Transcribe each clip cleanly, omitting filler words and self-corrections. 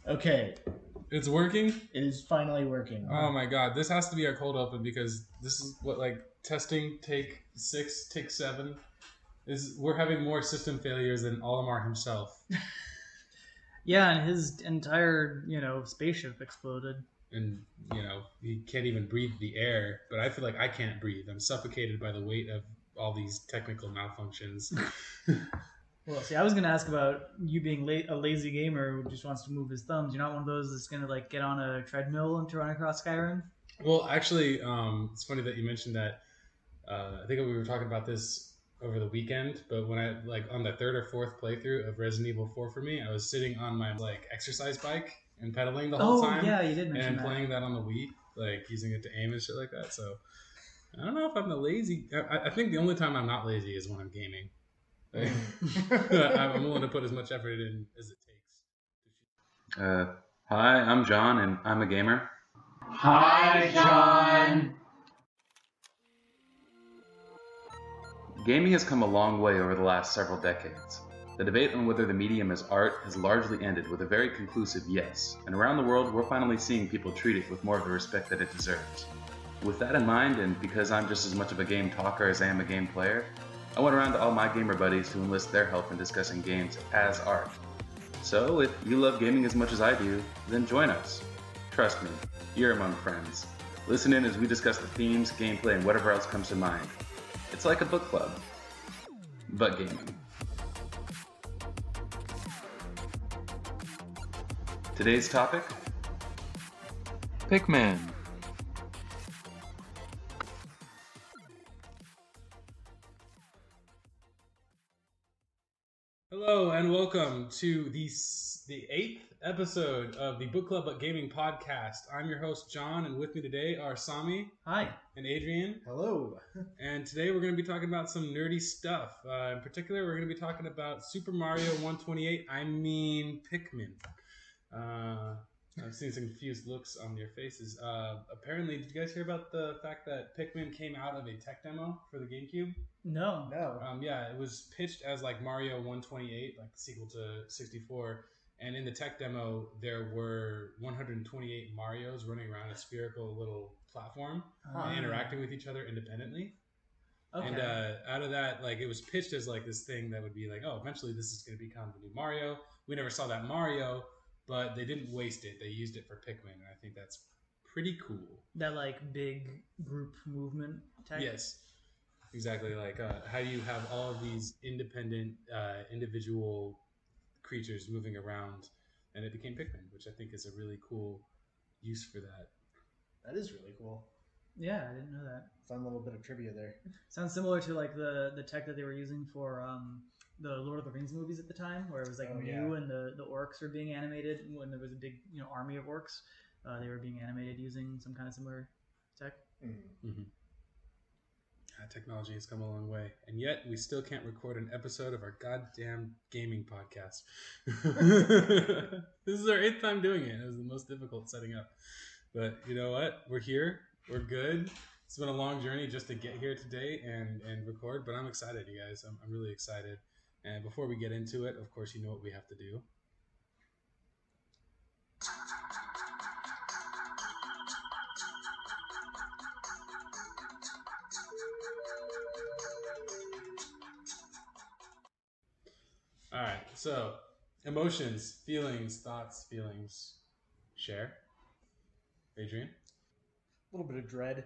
Okay, It's working? it is finally working. Oh my god, this has to be our cold open because this is what, like, testing take 6, take 7 is. We're having more system failures than Olimar himself. Yeah, and his entire, spaceship exploded. And, he can't even breathe the air, but I feel like I can't breathe. I'm suffocated by the weight of all these technical malfunctions. Well, see, I was going to ask about you being a lazy gamer who just wants to move his thumbs. You're not one of those that's going to, get on a treadmill and to run across Skyrim? Well, actually, it's funny that you mentioned that. I think we were talking about this over the weekend, but when I, on the third or fourth playthrough of Resident Evil 4 for me, I was sitting on my, exercise bike and pedaling the whole time. Oh, yeah, you did mention and that. playing that on the Wii, using it to aim and shit like that. So, I don't know if I'm the lazy. I think the only time I'm not lazy is when I'm gaming. I'm willing to put as much effort in as it takes. Hi, I'm John, and I'm a gamer. Hi, John. Gaming has come a long way over the last several decades. The debate on whether the medium is art has largely ended with a very conclusive yes, and around the world we're finally seeing people treat it with more of the respect that it deserves. With that in mind, and because I'm just as much of a game talker as I am a game player, I went around to all my gamer buddies to enlist their help in discussing games as art. So, if you love gaming as much as I do, then join us. Trust me, you're among friends. Listen in as we discuss the themes, gameplay, and whatever else comes to mind. It's like a book club, but gaming. Today's topic? Pikmin. Hello and welcome to the 8th episode of the Book Club But Gaming podcast. I'm your host John, and with me today are Sami. Hi. And Adrien. Hello. And today we're going to be talking about some nerdy stuff. In particular, we're going to be talking about Super Mario 128. I mean Pikmin. I've seen some confused looks on your faces. Apparently, did you guys hear about the fact that Pikmin came out of a tech demo for the GameCube? No. Yeah, it was pitched as Mario 128, the sequel to 64. And in the tech demo, there were 128 Marios running around a spherical little platform and interacting with each other independently. Okay. And out of that, it was pitched as this thing that would be eventually this is going to become the new Mario. We never saw that Mario, but they didn't waste it. They used it for Pikmin, and I think that's pretty cool. That big group movement tech? Yes. Exactly. How do you have all of these independent, individual creatures moving around, and it became Pikmin, which I think is a really cool use for that. That is really cool. Yeah, I didn't know that. Fun little bit of trivia there. Sounds similar to the tech that they were using for the Lord of the Rings movies at the time, where it was new and the orcs were being animated when there was a big army of orcs. They were being animated using some kind of similar tech. Mm-hmm. Mm-hmm. Technology has come a long way, and yet we still can't record an episode of our goddamn gaming podcast. This is our 8th time doing it. It was the most difficult setting up, but you know what? We're here. We're good. It's been a long journey just to get here today and record, but I'm excited, you guys. I'm really excited. And before we get into it, of course, you know what we have to do. All right, so emotions, feelings, thoughts, feelings. Share. Adrien? A little bit of dread.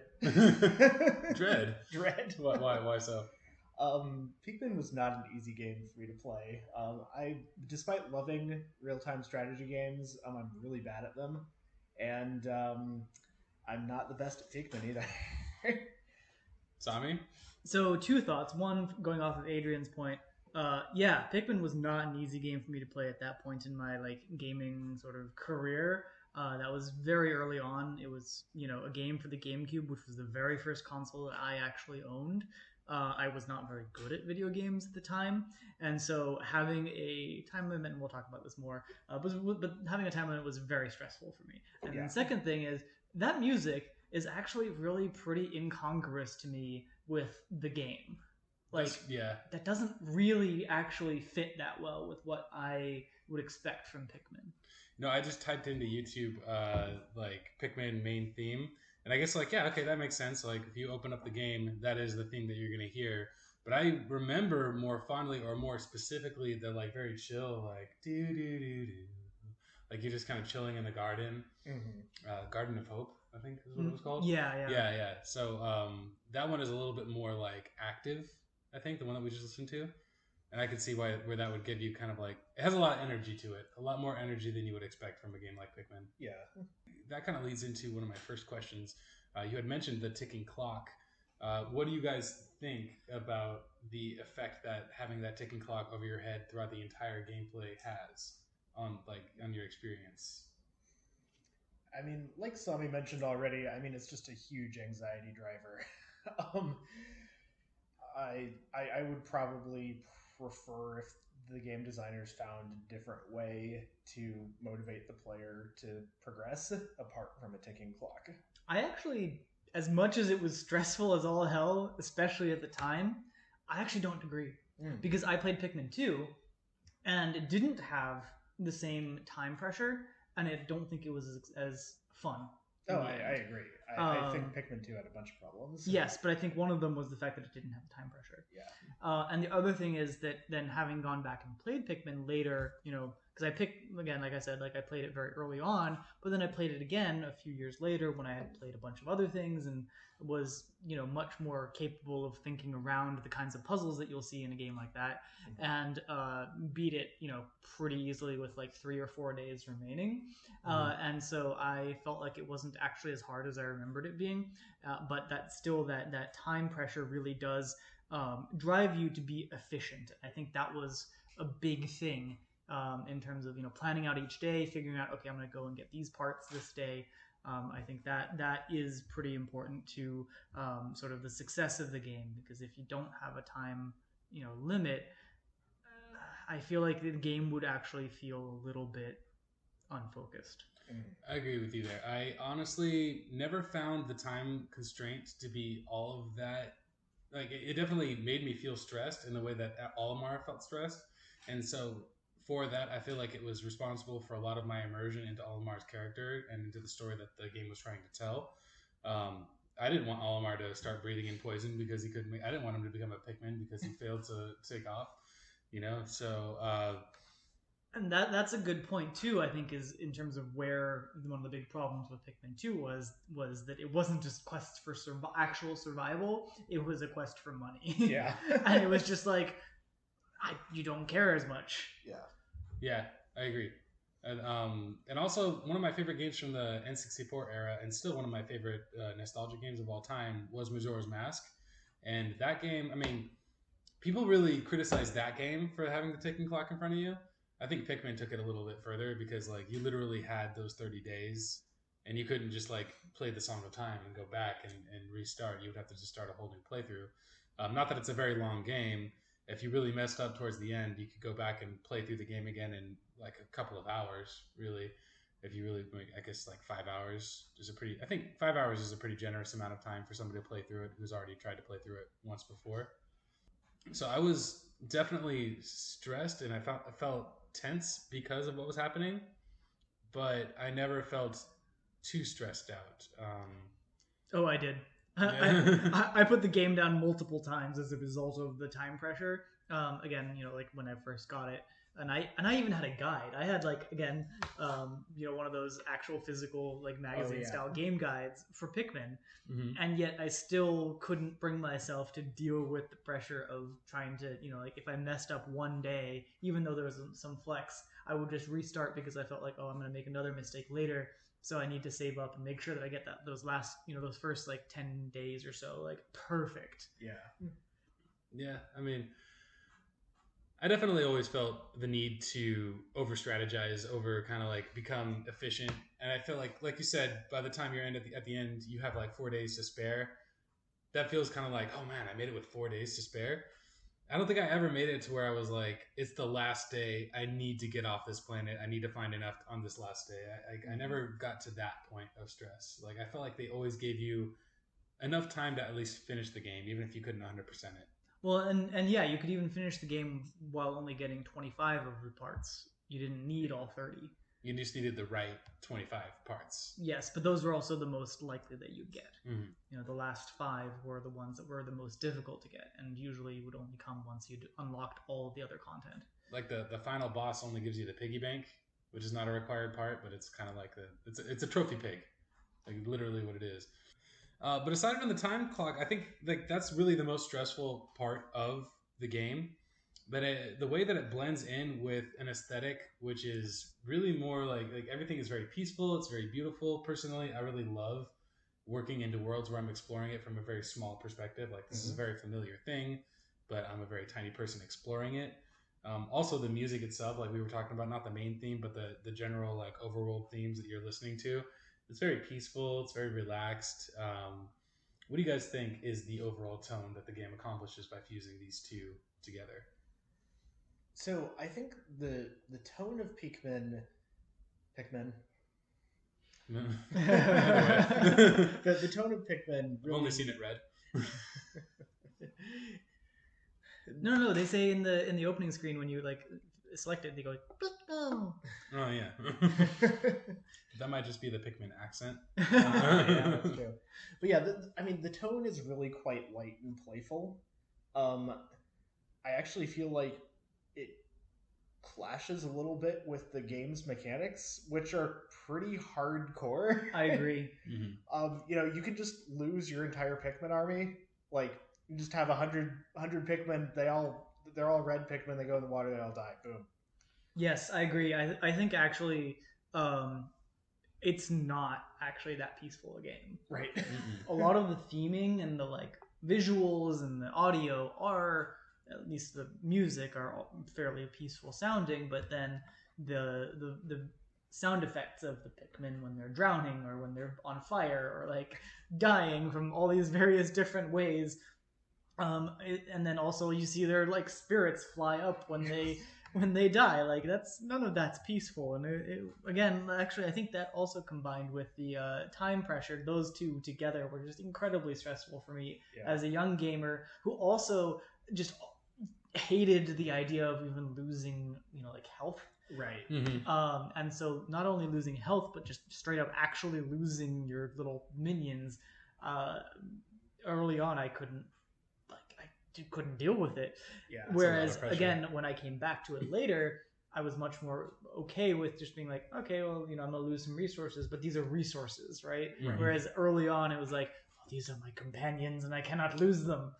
Dread? Dread. Why so? Pikmin was not an easy game for me to play. Despite loving real-time strategy games, I'm really bad at them. And I'm not the best at Pikmin either. Sami? So 2 thoughts. One, going off of Adrian's point. Pikmin was not an easy game for me to play at that point in my gaming sort of career. That was very early on. It was a game for the GameCube, which was the very first console that I actually owned. I was not very good at video games at the time, and so having a time limit, and we'll talk about this more, but having a time limit was very stressful for me. And then the second thing is that music is actually really pretty incongruous to me with the game. That doesn't really actually fit that well with what I would expect from Pikmin. No, I just typed into YouTube like Pikmin main theme, and I guess like yeah, okay, that makes sense. Like if you open up the game, that is the theme that you're gonna hear. But I remember more fondly or more specifically the like very chill like do do do do, like you're just kind of chilling in the garden, Garden of Hope, I think is what it was called. Yeah. So that one is a little bit more like active. I think the one that we just listened to. And I could see where that would give you kind of like it has a lot of energy to it, a lot more energy than you would expect from a game like Pikmin. Yeah, that kind of leads into one of my first questions. You had mentioned the ticking clock. What do you guys think about the effect that having that ticking clock over your head throughout the entire gameplay has on your experience? I mean, like Sami mentioned already, I mean, it's just a huge anxiety driver. um, I would probably prefer if the game designers found a different way to motivate the player to progress apart from a ticking clock. I actually, as much as it was stressful as all hell, especially at the time, I actually don't agree. Because I played Pikmin 2, and it didn't have the same time pressure, and I don't think it was as fun. Oh, I agree. I think Pikmin 2 had a bunch of problems. Yes, but I think one of them was the fact that it didn't have time pressure. Yeah. And the other thing is that then having gone back and played Pikmin later, because I picked, again, like I said, like I played it very early on, but then I played it again a few years later when I had played a bunch of other things and was, much more capable of thinking around the kinds of puzzles that you'll see in a game like that, and beat it, pretty easily with like 3 or 4 days remaining. And so I felt like it wasn't actually as hard as I remembered it being, but that still that time pressure really does drive you to be efficient. I think that was a big thing in terms of planning out each day, figuring out, okay, I'm going to go and get these parts this day. I think that is pretty important to sort of the success of the game, because if you don't have a time limit, I feel like the game would actually feel a little bit unfocused. I agree with you there. I honestly never found the time constraint to be all of that. Like it definitely made me feel stressed in the way that Olimar felt stressed, and so for that, I feel like it was responsible for a lot of my immersion into Olimar's character and into the story that the game was trying to tell. I didn't want Olimar to start breathing in poison because he couldn't. I didn't want him to become a Pikmin because he failed to take off. So. And that's a good point too. I think is in terms of where one of the big problems with Pikmin 2 was that it wasn't just quests for actual survival; it was a quest for money. Yeah, and it was just like you don't care as much. Yeah, I agree. And also one of my favorite games from the N64 era, and still one of my favorite nostalgic games of all time, was Majora's Mask. And that game, I mean, people really criticize that game for having the ticking clock in front of you. I think Pikmin took it a little bit further because like you literally had those 30 days and you couldn't just like play the Song of Time and go back and restart. You would have to just start a whole new playthrough. Not that it's a very long game. If you really messed up towards the end, you could go back and play through the game again in like a couple of hours, really. If you really, I guess like 5 hours is I think 5 hours is a pretty generous amount of time for somebody to play through it who's already tried to play through it once before. So I was definitely stressed and I felt tense because of what was happening, but I never felt too stressed out. Oh, I did. I put the game down multiple times as a result of the time pressure. Again, like when I first got it, and I even had a guide. I had like one of those actual physical like magazine style game guides for Pikmin, and yet I still couldn't bring myself to deal with the pressure of trying to like if I messed up one day, even though there was some flex, I would just restart because I felt like I'm going to make another mistake later. So I need to save up and make sure that I get those last, those first like 10 days or so, like perfect. Yeah. I mean, I definitely always felt the need to over strategize, over kind of like become efficient. And I feel like you said, by the time you're at the end, you have like 4 days to spare. That feels kind of like, oh man, I made it with 4 days to spare. I don't think I ever made it to where I was like, it's the last day. I need to get off this planet. I need to find enough on this last day. I never got to that point of stress. Like I felt like they always gave you enough time to at least finish the game, even if you couldn't 100% it. Well, and yeah, you could even finish the game while only getting 25 of the parts. You didn't need all 30. You just needed the right 25 parts. Yes, but those were also the most likely that you'd get. Mm-hmm. You know, the last 5 were the ones that were the most difficult to get, and usually would only come once you'd unlocked all of the other content. Like the final boss only gives you the piggy bank, which is not a required part, but it's kind of like it's a trophy pig, like literally what it is. But aside from the time clock, I think like that's really the most stressful part of the game. But the way that it blends in with an aesthetic, which is really more like everything is very peaceful. It's very beautiful. Personally, I really love working into worlds where I'm exploring it from a very small perspective. Like this is a very familiar thing, but I'm a very tiny person exploring it. Also, the music itself, like we were talking about, not the main theme, but the general like overworld themes that you're listening to. It's very peaceful. It's very relaxed. What do you guys think is the overall tone that the game accomplishes by fusing these two together? So I think the tone of Pikmin. the tone of Pikmin. Really... I've only seen it red. No. They say in the opening screen when you like select it, they go. Oh yeah. That might just be the Pikmin accent. Yeah, that's true. But yeah, the tone is really quite light and playful. I actually feel like it clashes a little bit with the game's mechanics, which are pretty hardcore. I agree. Mm-hmm. You can just lose your entire Pikmin army. Like, you just have 100 Pikmin. They're all red Pikmin. They go in the water. They all die. Boom. Yes, I agree. I think actually, it's not actually that peaceful a game. Right. A lot of the theming and the like visuals and the audio are, at least the music, are fairly peaceful sounding, but then the sound effects of the Pikmin when they're drowning or when they're on fire or like dying from all these various different ways, and then also you see their like spirits fly up when they die. Like none of that's peaceful. And again, actually, I think that also combined with the time pressure, those two together were just incredibly stressful for me as a young gamer who also just hated the idea of even losing, like health. Right. Mm-hmm. And so not only losing health, but just straight up actually losing your little minions. Early on, I couldn't deal with it. Yeah. Whereas again, when I came back to it later, I was much more okay with just being like, okay, well, I'm gonna lose some resources, but these are resources, right? Whereas early on, it was like, these are my companions, and I cannot lose them.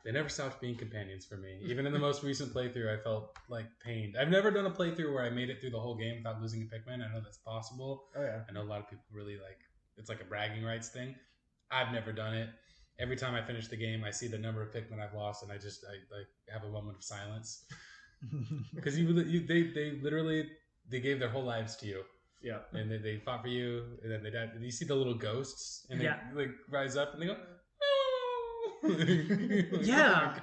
They never stopped being companions for me. Even in the most recent playthrough, I felt like pained. I've never done a playthrough where I made it through the whole game without losing a Pikmin. I know that's possible. Oh yeah. I know a lot of people really it's like a bragging rights thing. I've never done it. Every time I finish the game, I see the number of Pikmin I've lost, and I have a moment of silence because they literally gave their whole lives to you. Yeah. And they fought for you, and then they died. And you see the little ghosts, and they like rise up, and they go. Yeah,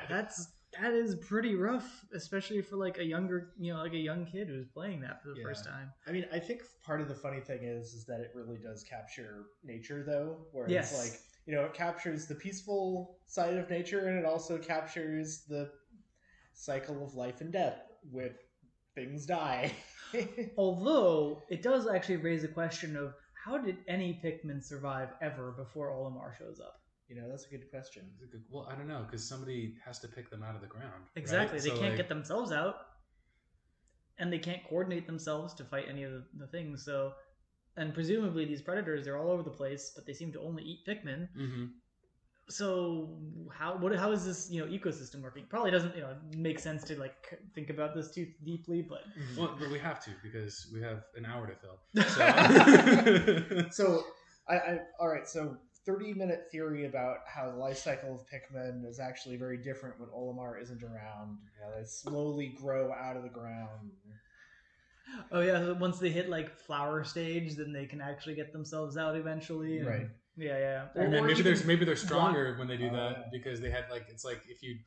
that is pretty rough, especially for like a younger, like a young kid who's playing that for the first time. I mean, I think part of the funny thing is that it really does capture nature, though, where yes. It's like, it captures the peaceful side of nature, and it also captures the cycle of life and death, with things die. Although it does actually raise a question of how did any Pikmin survive ever before Olimar shows up? That's a good question. Well, I don't know, because somebody has to pick them out of the ground. Exactly. Right? They can't get themselves out, and they can't coordinate themselves to fight any of the things. So, and presumably these predators, they're all over the place, but they seem to only eat Pikmin. Mm-hmm. So how is this ecosystem working? Probably doesn't make sense to like think about this too deeply, but but we have to because we have an hour to fill. So all right. So 30-minute theory about how the life cycle of Pikmin is actually very different when Olimar isn't around. They slowly grow out of the ground. Oh yeah, so once they hit like flower stage, then they can actually get themselves out eventually. And, right. Yeah. And then maybe they're stronger when they do that because they had it's like if you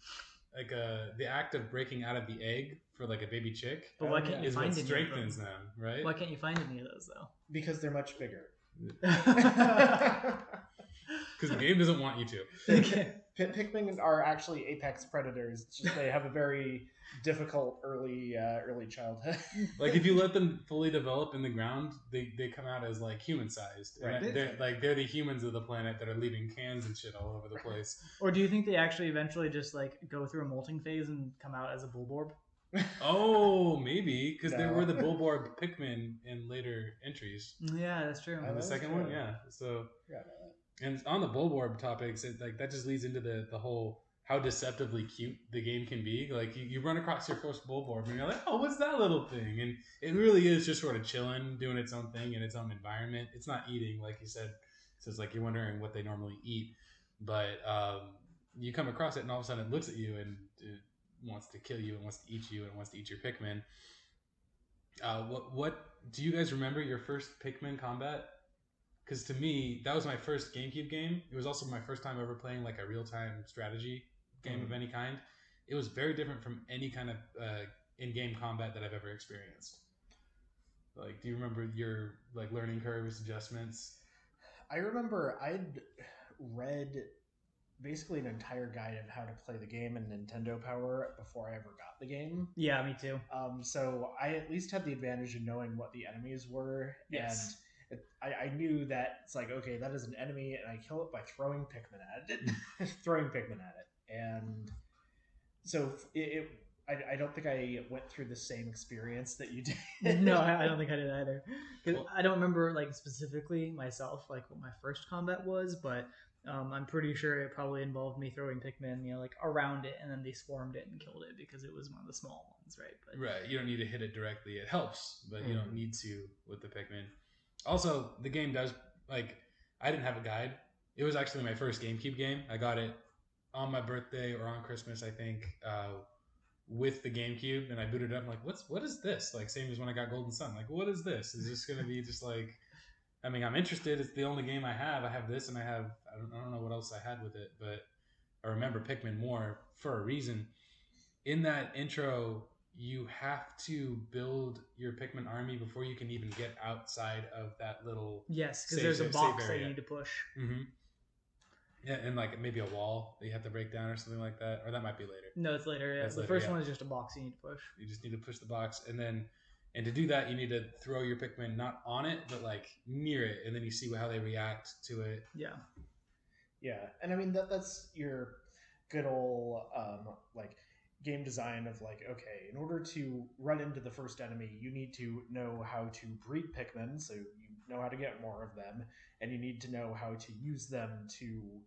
the act of breaking out of the egg for like a baby chick. But why can't you find what any strengthens of them? Right? Why can't you find any of those though? Because they're much bigger. because the game doesn't want you to. Pikmin are actually apex predators. It's just they have a very difficult early childhood. Like if you let them fully develop in the ground, they come out as like human sized. Right. They're the humans of the planet that are leaving cans and shit all over the place. Or do you think they actually eventually just like go through a molting phase and come out as a Bulborb? Oh, maybe because there No. were the Bulborb Pikmin in later entries. Yeah, that's true. In the that's second true. one, yeah. So, Yeah. and on the Bulborb topics, that just leads into the whole how deceptively cute the game can be. Like you run across your first Bulborb and you're like, oh, what's that little thing? And it really is just sort of chilling, doing its own thing in its own environment. It's not eating, like you said. So it's like you're wondering what they normally eat, but you come across it and all of a sudden it looks at you and it wants to kill you and wants to eat you and wants to eat your Pikmin. What do you guys remember your first Pikmin combat? Because to me, that was my first GameCube game. It was also my first time ever playing like a real-time strategy game of any kind. It was very different from any kind of in-game combat that I've ever experienced. Like, do you remember your like learning curves, adjustments? I remember I'd read basically an entire guide of how to play the game in Nintendo Power before I ever got the game. Yeah, me too. So I at least had the advantage of knowing what the enemies were. Yes. And I knew that it's like, okay, that is an enemy, and I kill it by throwing Pikmin at it. Throwing Pikmin at it. And so I don't think I went through the same experience that you did. No, I don't think I did either. 'Cause I don't remember like specifically myself like what my first combat was, but I'm pretty sure it probably involved me throwing Pikmin, like around it, and then they swarmed it and killed it because it was one of the small ones, right? But, Right, you don't need to hit it directly. It helps, but you don't need to with the Pikmin. Also, the game does, like, I didn't have a guide. It was actually my first GameCube game. I got it on my birthday or on Christmas, I think, with the GameCube, and I booted it up. I'm like, what is this? Like, same as when I got Golden Sun. Like, what is this? Is this going to be just like, I mean, I'm interested. It's the only game I have. I have this, and I don't know what else I had with it, but I remember Pikmin more for a reason. In that intro, you have to build your Pikmin army before you can even get outside of that little yes, because there's a box that area. you need to push. Mm-hmm. Yeah, and like maybe a wall that you have to break down or something like that, or that might be later. No, it's later. Yeah, That's the later, first yeah. one is just a box you need to push. You just need to push the box, and to do that, you need to throw your Pikmin not on it, but like near it, and then you see how they react to it. Yeah. Yeah, and I mean that's your good old like game design of like, okay, in order to run into the first enemy, you need to know how to breed Pikmin, so you know how to get more of them, and you need to know how to use them to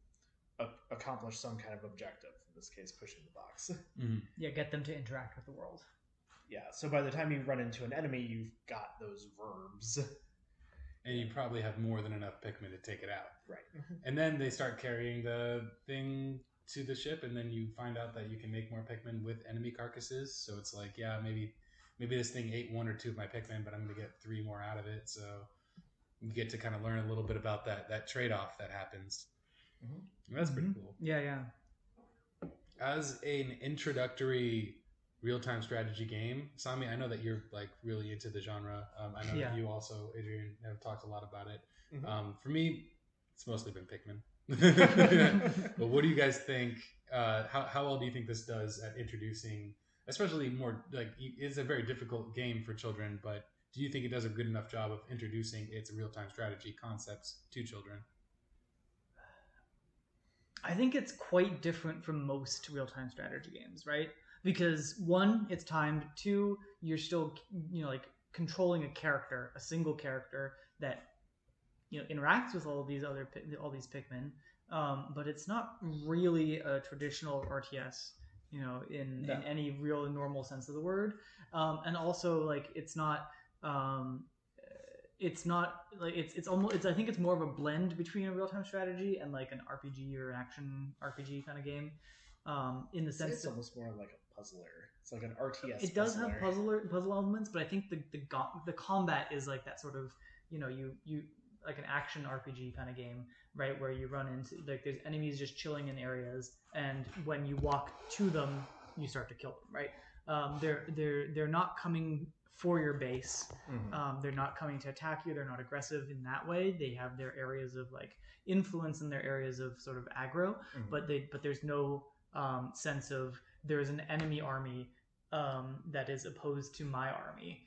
accomplish some kind of objective. In this case, pushing the box. Mm-hmm. Yeah, get them to interact with the world. Yeah, so by the time you run into an enemy, you've got those verbs. And you probably have more than enough Pikmin to take it out. Right. And then they start carrying the thing to the ship, and then you find out that you can make more Pikmin with enemy carcasses. So it's like, yeah, maybe this thing ate 1 or 2 of my Pikmin, but I'm going to get 3 more out of it. So you get to kind of learn a little bit about that trade-off that happens. Mm-hmm. That's pretty cool. Yeah, yeah. As an introductory real-time strategy game, Sami, I know that you're like really into the genre. I know that you also, Adrien, have talked a lot about it. Mm-hmm. For me, it's mostly been Pikmin. But what do you guys think? How well do you think this does at introducing, especially more like it's a very difficult game for children, but do you think it does a good enough job of introducing its real-time strategy concepts to children? I think it's quite different from most real-time strategy games, right? Because 1, it's timed. 2, you're still, like controlling a character, a single character that, interacts with all these Pikmin. But it's not really a traditional RTS, in any real normal sense of the word. And also, like, it's not like it's almost I think it's more of a blend between a real-time strategy and like an RPG or an action RPG kind of game. In the sense it's almost more like a puzzler. It's like an RTS. It does have puzzle elements, but I think the combat is like that sort of you like an action RPG kind of game, right? Where you run into like there's enemies just chilling in areas, and when you walk to them, you start to kill them, right? They're not coming for your base. Mhm. They're not coming to attack you. They're not aggressive in that way. They have their areas of like influence and their areas of sort of aggro, Mhm. but there's no sense of there's an enemy army that is opposed to my army.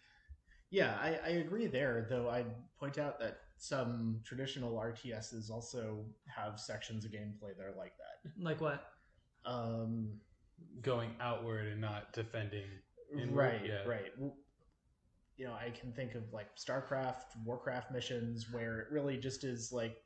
Yeah, I agree there, though I'd point out that some traditional RTSs also have sections of gameplay that are like that. Like what? Going outward and not defending inward. Right, Yeah. right. You know, I can think of like StarCraft, Warcraft missions where it really just is like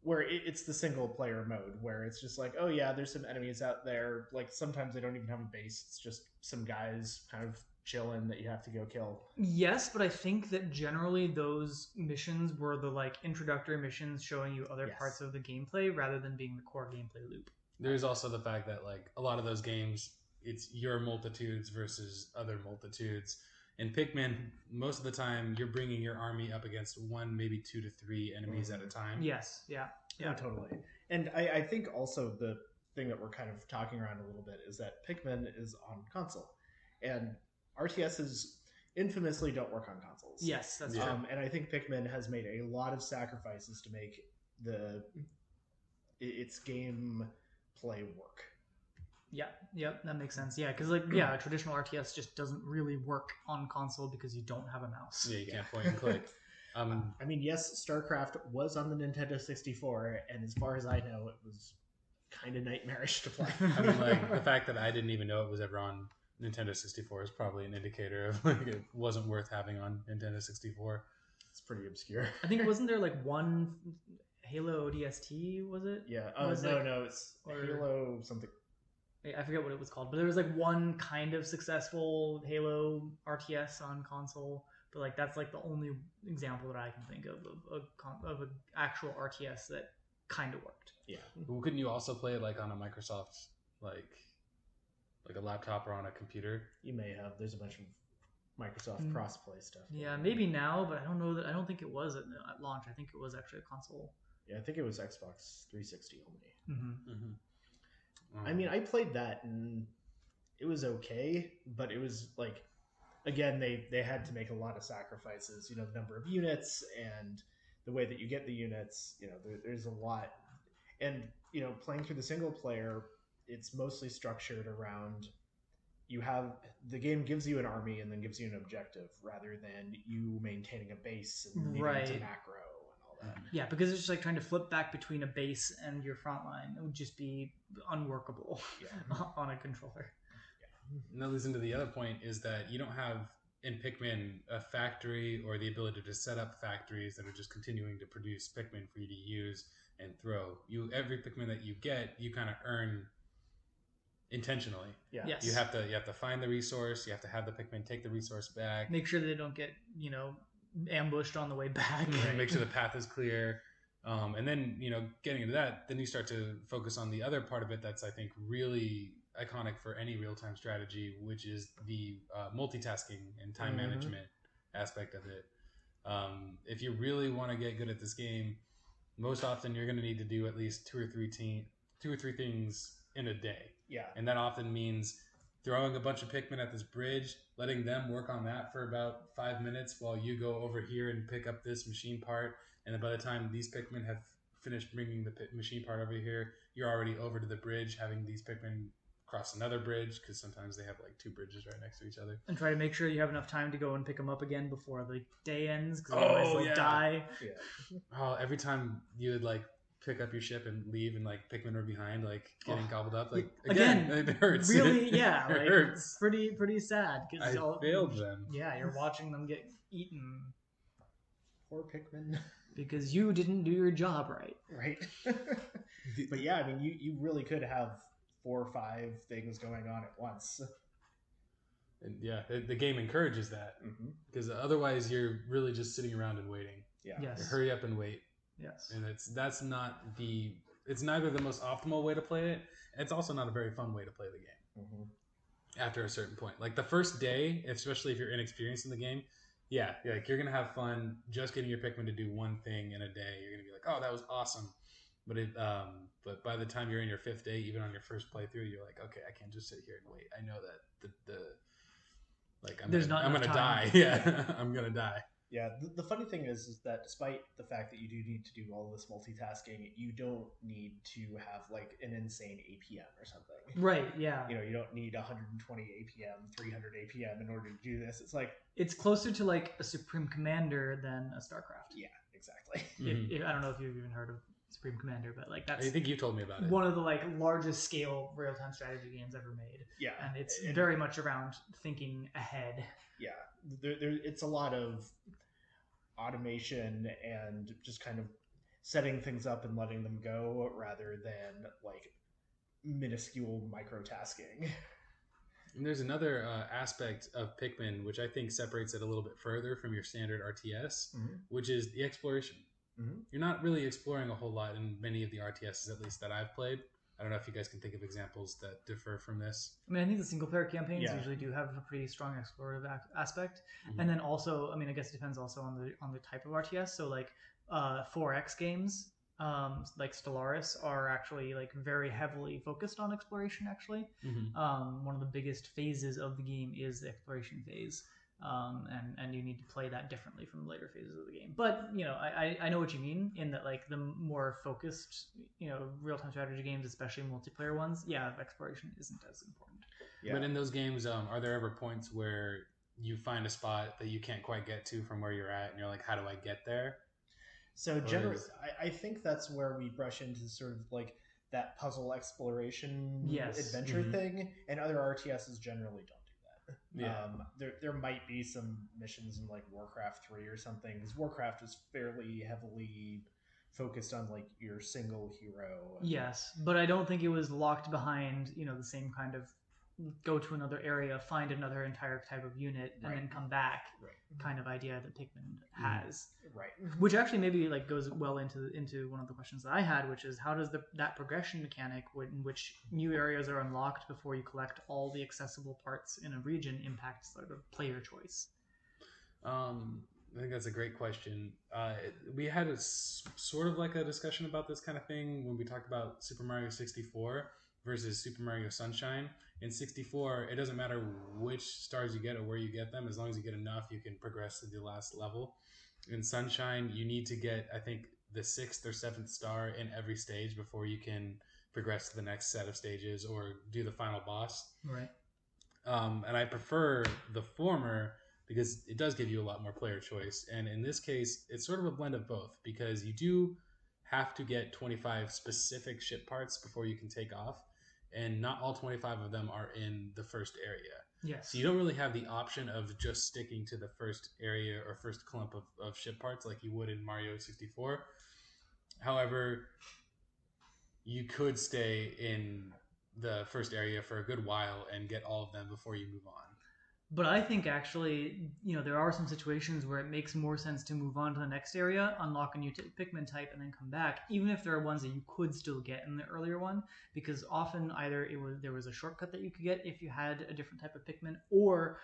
where it's the single player mode where it's just like, oh yeah, there's some enemies out there. Like sometimes they don't even have a base. It's just some guys kind of chilling that you have to go kill. Yes, but I think that generally those missions were the like introductory missions showing you other Yes. parts of the gameplay rather than being the core gameplay loop. There's also the fact that like a lot of those games, it's your multitudes versus other multitudes. In Pikmin, most of the time you're bringing your army up against 1, maybe 2 to 3 enemies at a time. Yes, yeah. Yeah, totally. And I think also the thing that we're kind of talking around a little bit is that Pikmin is on console. And RTSs infamously don't work on consoles. Yes, that's Yeah. true. And I think Pikmin has made a lot of sacrifices to make its game play work. Yeah, yep, that makes sense. Yeah, because like yeah, a traditional RTS just doesn't really work on console because you don't have a mouse. Yeah, you can't point and click. I mean, yes, StarCraft was on the Nintendo 64, and as far as I know, it was kind of nightmarish to play. I mean, like the fact that I didn't even know it was ever on Nintendo 64 is probably an indicator of like it wasn't worth having on Nintendo 64. It's pretty obscure. I think wasn't there like one Halo ODST? Was it? Yeah. Was No, like- no, it's or- Halo something. I forget what it was called, but there was like one kind of successful Halo RTS on console. But like that's like the only example that I can think of an actual RTS that kind of worked. Yeah. Well, couldn't you also play it like on a Microsoft like a laptop or on a computer? You may have. There's a bunch of Microsoft crossplay stuff. Yeah, maybe now, but I don't think it was at launch. I think it was actually a console. Yeah, I think it was Xbox 360 only. Mm-hmm. I mean, I played that and it was okay, but it was like, again, they had to make a lot of sacrifices. You know, the number of units and the way that you get the units. You know, there's a lot. And you know, playing through the single player, it's mostly structured around the game gives you an army and then gives you an objective rather than you maintaining a base and needing to Right. macro and all that. Yeah, because it's just like trying to flip back between a base and your front line. It would just be unworkable Yeah. on a controller. And that leads into the other point is that you don't have in Pikmin a factory or the ability to set up factories that are just continuing to produce Pikmin for you to use and throw. Every Pikmin that you get, you kind of earn intentionally. Yeah. Yes. You have to find the resource. You have to have the Pikmin take the resource back. Make sure that they don't get ambushed on the way back. Make sure the path is clear. And then getting into that, then you start to focus on the other part of it that's I think really iconic for any real-time strategy, which is the multitasking and time management aspect of it. If you really want to get good at this game, most often you're going to need to do at least two or three things in a day. Yeah. And that often means throwing a bunch of Pikmin at this bridge, letting them work on that for about 5 minutes while you go over here and pick up this machine part. And then by the time these Pikmin have finished bringing the machine part over here, you're already over to the bridge, having these Pikmin cross another bridge, because sometimes they have like two bridges right next to each other. And try to make sure you have enough time to go and pick them up again before the day ends, because otherwise they'll die. Yeah. Oh, every time you would like pick up your ship and leave, and like Pikmin were behind, like getting gobbled up. Like again, it hurts. Really, yeah, It like, hurts. It's pretty sad because I failed them. Yeah, you're watching them get eaten Poor Pikmin. because you didn't do your job right. Right. But yeah, I mean, you really could have 4 or 5 things going on at once. And yeah, the game encourages that, because otherwise you're really just sitting around and waiting. Yeah. Yes. Hurry up and wait. Yes. And it's neither the most optimal way to play it, and it's also not a very fun way to play the game after a certain point. Like the first day, especially if you're inexperienced in the game, yeah, like you're gonna have fun just getting your Pikmin to do one thing in a day. You're gonna be like, oh, that was awesome. But by the time you're in your 5th day, even on your first playthrough, you're like, okay, I can't just sit here and wait. I know that Like There's not I'm enough gonna time. die. Yeah, I'm gonna die. Yeah, the funny thing is that despite the fact that you do need to do all this multitasking, you don't need to have like an insane APM or something. Right, yeah. You know, you don't need 120 APM, 300 APM in order to do this. It's like It's closer to like a Supreme Commander than a StarCraft. yeah, exactly. I don't know if you've even heard of Supreme Commander, but like that's I think you told me about it. one of the like largest scale real-time strategy games ever made. Yeah, And it's very much around thinking ahead. Yeah, it's a lot of automation and just kind of setting things up and letting them go rather than like minuscule microtasking. And there's another aspect of Pikmin which I think separates it a little bit further from your standard RTS, which is the exploration. You're not really exploring a whole lot in many of the RTSs, at least that I've played. I don't know if you guys can think of examples that differ from this. I mean, I think the single-player campaigns usually do have a pretty strong explorative aspect, and then also, I mean, I guess it depends also on the type of RTS. So, like 4X games, like Stellaris, are actually like very heavily focused on exploration. Actually, one of the biggest phases of the game is the exploration phase. And you need to play that differently from the later phases of the game. But, you know, I know what you mean in that, like, the more focused, you know, real-time strategy games, especially multiplayer ones, exploration isn't as important. Yeah. But in those games, are there ever points where you find a spot that you can't quite get to from where you're at, and you're like, how do I get there? So generally, I think that's where we brush into sort of like that puzzle exploration adventure thing, and other RTSs generally don't. Yeah. There might be some missions in like Warcraft 3 or something, because Warcraft is fairly heavily focused on like your single hero. Yes, but I don't think it was locked behind, you know, the same kind of go to another area, find another entire type of unit, and then come back kind of idea that Pikmin has. Right. Which actually maybe like goes well into one of the questions that I had, which is how does that progression mechanic, in which new areas are unlocked before you collect all the accessible parts in a region, impact sort of player choice? I think that's a great question. We had sort of like a discussion about this kind of thing when we talked about Super Mario 64 versus Super Mario Sunshine. In 64, it doesn't matter which stars you get or where you get them. As long as you get enough, you can progress to the last level. In Sunshine, you need to get, I think, the 6th or 7th star in every stage before you can progress to the next set of stages or do the final boss. Right. And I prefer the former because it does give you a lot more player choice. And in this case, it's sort of a blend of both, because you do have to get 25 specific ship parts before you can take off. And not all 25 of them are in the first area. Yes. So you don't really have the option of just sticking to the first area or first clump of ship parts like you would in Mario 64. However, you could stay in the first area for a good while and get all of them before you move on. But I think actually, you know, there are some situations where it makes more sense to move on to the next area, unlock a new Pikmin type, and then come back, even if there are ones that you could still get in the earlier one, because often either there was a shortcut that you could get if you had a different type of Pikmin, or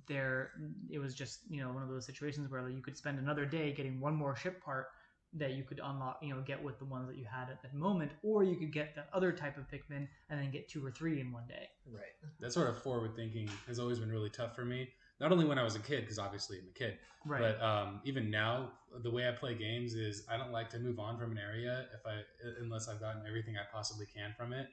it was just, you know, one of those situations where you could spend another day getting one more ship part that you could unlock, you know, get with the ones that you had at that moment, or you could get the other type of Pikmin and then get 2 or 3 in one day. Right. That sort of forward thinking has always been really tough for me. Not only when I was a kid, because obviously I'm a kid, right. But even now, the way I play games is I don't like to move on from an area unless I've gotten everything I possibly can from it.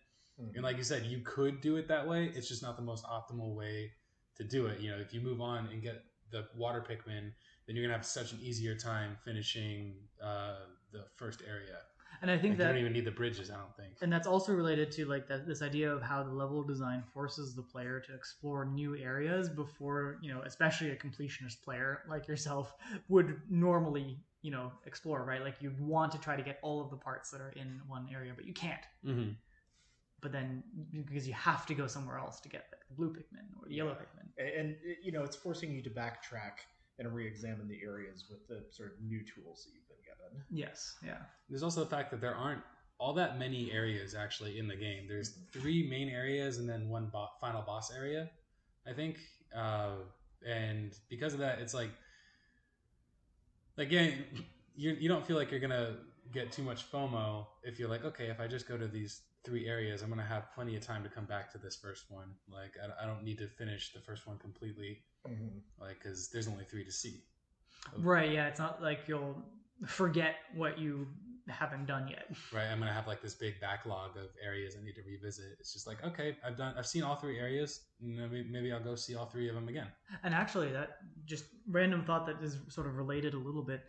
And like you said, you could do it that way. It's just not the most optimal way to do it. You know, if you move on and get the water Pikmin, then you're gonna have such an easier time finishing the first area. And I think you don't even need the bridges, I don't think. And that's also related to like this idea of how the level design forces the player to explore new areas before, you know, especially a completionist player like yourself would normally, you know, explore, right? Like you'd want to try to get all of the parts that are in one area, but you can't. But then, because you have to go somewhere else to get the blue Pikmin or the yellow Pikmin. And, you know, it's forcing you to backtrack and re-examine the areas with the sort of new tools that you've been given. Yes, yeah. There's also the fact that there aren't all that many areas actually in the game. There's 3 main areas and then 1 final boss area, I think. And because of that, it's like yeah, you don't feel like you're gonna get too much FOMO if you're like, okay, if I just go to these 3 areas, I'm gonna have plenty of time to come back to this first one. Like I don't need to finish the first one completely, like because there's only 3 to see. Right? Yeah, it's not like you'll forget what you haven't done yet. Right, I'm gonna have like this big backlog of areas I need to revisit. It's just like, okay, I've seen all 3 areas. Maybe I'll go see all 3 of them again. And actually, that just random thought that is sort of related a little bit,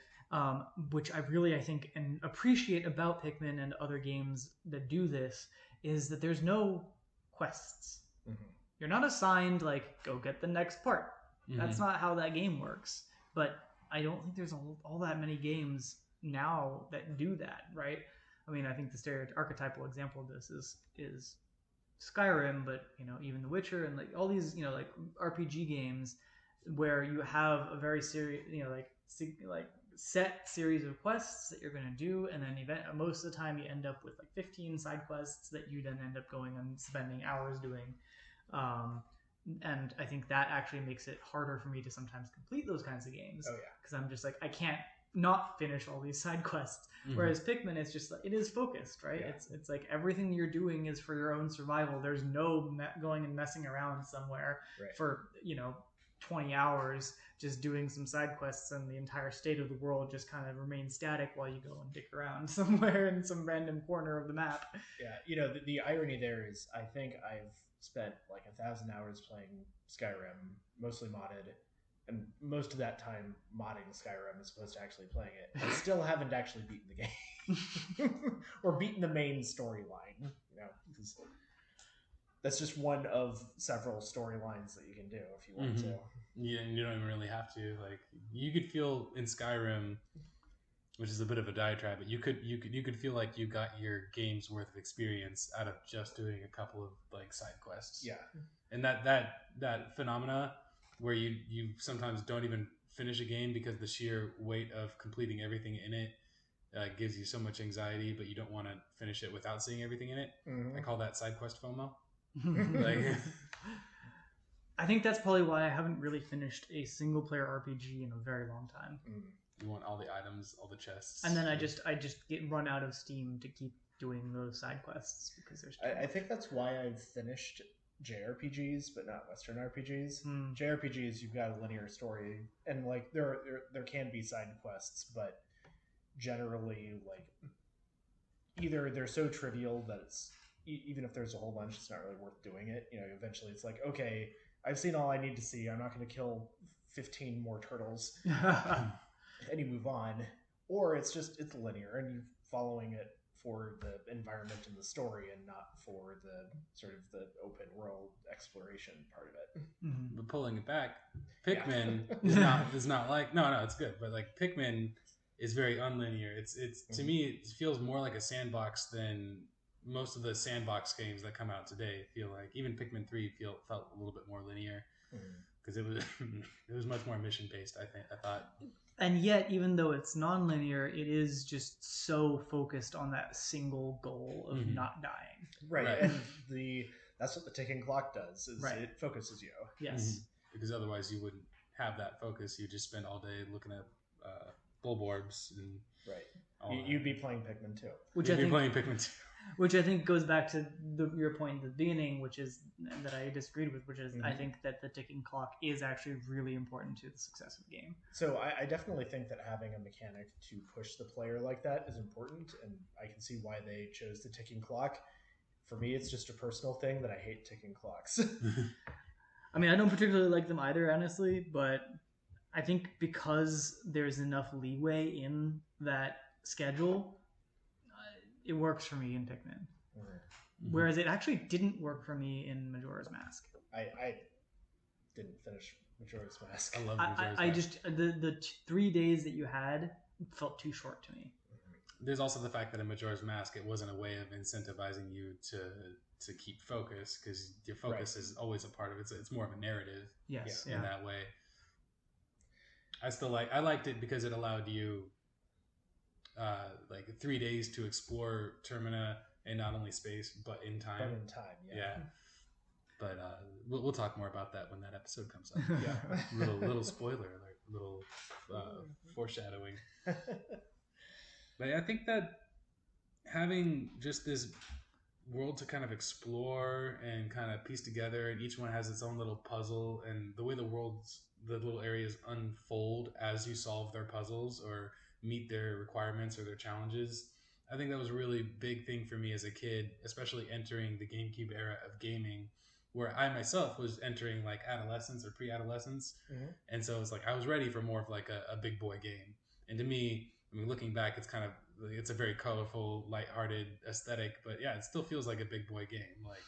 which I think and appreciate about Pikmin and other games that do this, is that there's no quests. You're not assigned like go get the next part. That's not how that game works. But I don't think there's all that many games now that do that, right? I mean, I think the archetypal example of this is Skyrim, but even The Witcher and like all these like RPG games where you have a very serious like set series of quests that you're going to do, and then most of the time you end up with like 15 side quests that you then end up going and spending hours doing. And I think that actually makes it harder for me to sometimes complete those kinds of games. Oh yeah, because I'm just like I can't not finish all these side quests. Whereas Pikmin, it's just like it is focused, right? Yeah. It's like everything you're doing is for your own survival. There's no going and messing around somewhere for 20 hours just doing some side quests, and the entire state of the world just kind of remains static while you go and dick around somewhere in some random corner of the map. Yeah, the irony there is I think I've spent like 1,000 hours playing Skyrim, mostly modded, and most of that time modding Skyrim as opposed to actually playing it. I still haven't actually beaten the game or beaten the main storyline, because that's just one of several storylines that you can do if you want to. Yeah, and you don't even really have to. Like you could feel in Skyrim, which is a bit of a diatribe, but you could feel like you got your game's worth of experience out of just doing a couple of like side quests. Yeah, and that phenomena where you sometimes don't even finish a game because the sheer weight of completing everything in it gives you so much anxiety, but you don't want to finish it without seeing everything in it. I call that side quest FOMO. I think that's probably why I haven't really finished a single player RPG in a very long time. You want all the items, all the chests, and then I just get run out of steam to keep doing those side quests because there's. I think that's why I've finished JRPGs, but not Western RPGs. JRPGs, you've got a linear story, and like there can be side quests, but generally, like either they're so trivial that it's even if there's a whole bunch, it's not really worth doing it. Eventually, it's like, okay, I've seen all I need to see. I'm not going to kill 15 more turtles, and you move on. Or it's linear, and you're following it for the environment and the story, and not for the sort of the open world exploration part of it. But pulling it back, Pikmin is not like no, it's good, but like Pikmin is very unlinear. It's to me it feels more like a sandbox than most of the sandbox games that come out today feel like. Even Pikmin 3 felt a little bit more linear because it was much more mission based. I thought. And yet, even though it's non-linear, it is just so focused on that single goal of not dying. Right. And that's what the ticking clock does, is it focuses you. Yes. Because otherwise you wouldn't have that focus. You just spend all day looking at bulborbs and You'd be playing Pikmin 2. Playing Pikmin 2. Which I think goes back to your point at the beginning, which is that I disagreed with, which is I think that the ticking clock is actually really important to the success of the game. So I definitely think that having a mechanic to push the player like that is important, and I can see why they chose the ticking clock. For me, it's just a personal thing that I hate ticking clocks. I mean, I don't particularly like them either, honestly, but I think because there's enough leeway in that schedule, it works for me in Pikmin. Whereas it actually didn't work for me in Majora's Mask. I didn't finish Majora's Mask. I love Majora's I Mask. just the 3 days that you had felt too short to me. There's also the fact that in Majora's Mask, it wasn't a way of incentivizing you to keep focus, because your focus is always a part of it. It's more of a narrative. Yes, in that way. I liked it because it allowed you like 3 days to explore Termina in not only space but in time. But in time, yeah. But we'll talk more about that when that episode comes up. Yeah. little spoiler alert, little foreshadowing. But I think that having just this world to kind of explore and kind of piece together, and each one has its own little puzzle, and the way the little areas unfold as you solve their puzzles or meet their requirements or their challenges. I think that was a really big thing for me as a kid, especially entering the GameCube era of gaming, where I myself was entering like adolescence or pre-adolescence, and so it's like I was ready for more of like a big boy game. And to me, I mean, looking back, it's a very colorful, lighthearted aesthetic, but yeah, it still feels like a big boy game. Like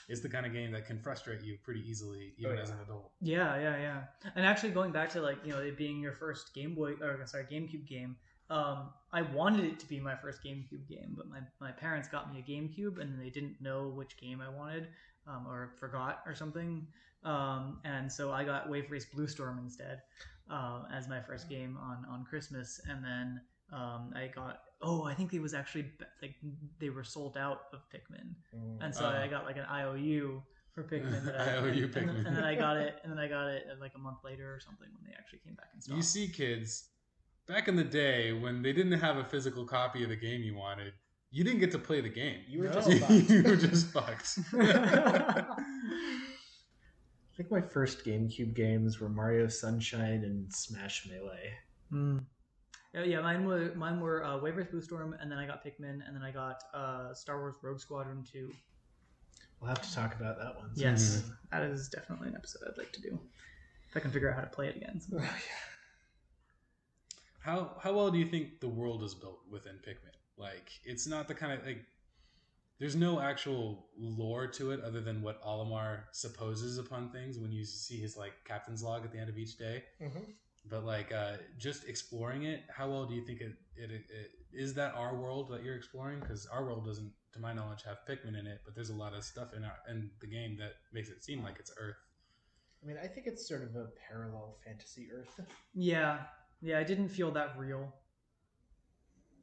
it's the kind of game that can frustrate you pretty easily, even as an adult. Yeah. And actually, going back to like it being your first GameCube game. I wanted it to be my first GameCube game, but my parents got me a GameCube and they didn't know which game I wanted, or forgot or something. And so I got Wave Race Blue Storm instead as my first game on Christmas. And then I got I think it was actually like they were sold out of Pikmin, and so I got like an IOU for Pikmin. Pikmin, and then I got it, like a month later or something when they actually came back in stock. You see, kids, back in the day when they didn't have a physical copy of the game you wanted, you didn't get to play the game. You were just fucked. You were just fucked. I think my first GameCube games were Mario Sunshine and Smash Melee. Yeah, mine were Wave Race Blue Storm, and then I got Pikmin, and then I got Star Wars Rogue Squadron 2. We'll have to talk about that one. Yes, that is definitely an episode I'd like to do. If I can figure out how to play it again. How well do you think the world is built within Pikmin? Like, it's not the kind of like. There's no actual lore to it other than what Olimar supposes upon things when you see his like captain's log at the end of each day. But like just exploring it, how well do you think it is that our world that you're exploring? Because our world doesn't, to my knowledge, have Pikmin in it, but there's a lot of stuff in the game that makes it seem like it's Earth. I mean, I think it's sort of a parallel fantasy Earth. Yeah, I didn't feel that real.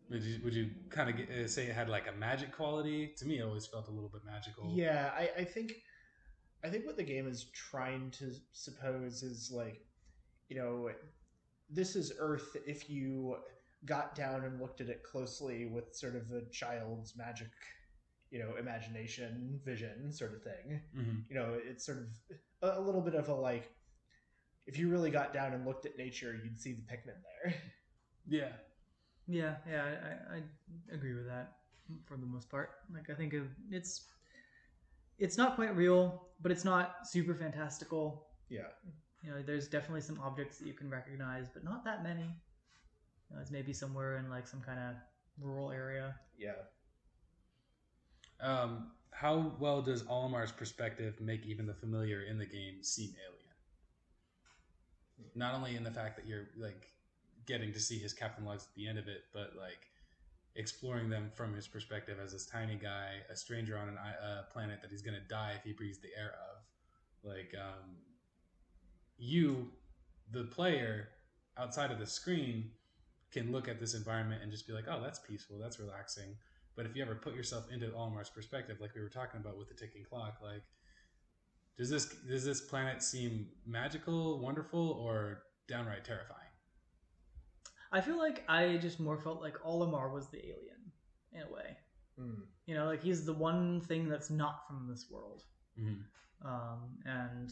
Would you kind of say it had like a magic quality? To me, it always felt a little bit magical. Yeah, I think what the game is trying to suppose is like, this is Earth if you got down and looked at it closely with sort of a child's magic, imagination, vision sort of thing. It's sort of a little bit of a like, if you really got down and looked at nature, you'd see the Pikmin there. Yeah, I agree with that for the most part. Like, I think it's not quite real, but it's not super fantastical. Yeah. There's definitely some objects that you can recognize, but not that many. It's maybe somewhere in like some kind of rural area. Yeah. How well does Olimar's perspective make even the familiar in the game seem alien? Not only in the fact that you're like getting to see his captain logs at the end of it, but like exploring them from his perspective as this tiny guy, a stranger on a planet that he's going to die if he breathes the air of. Like, you, the player, outside of the screen, can look at this environment and just be like, oh, that's peaceful, that's relaxing. But if you ever put yourself into Olimar's perspective, like we were talking about with the ticking clock, like, does this planet seem magical, wonderful, or downright terrifying? I feel like I just more felt like Olimar was the alien in a way. Like he's the one thing that's not from this world. And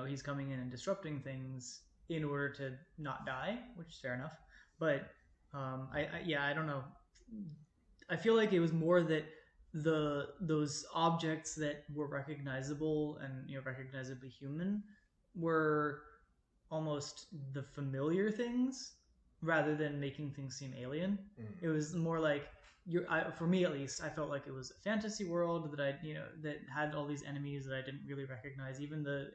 he's coming in and disrupting things in order to not die, which is fair enough. But I don't know. I feel like it was more that those objects that were recognizable and recognizably human were almost the familiar things rather than making things seem alien. It was more like for me at least, I felt like it was a fantasy world that that had all these enemies that I didn't really recognize. Even the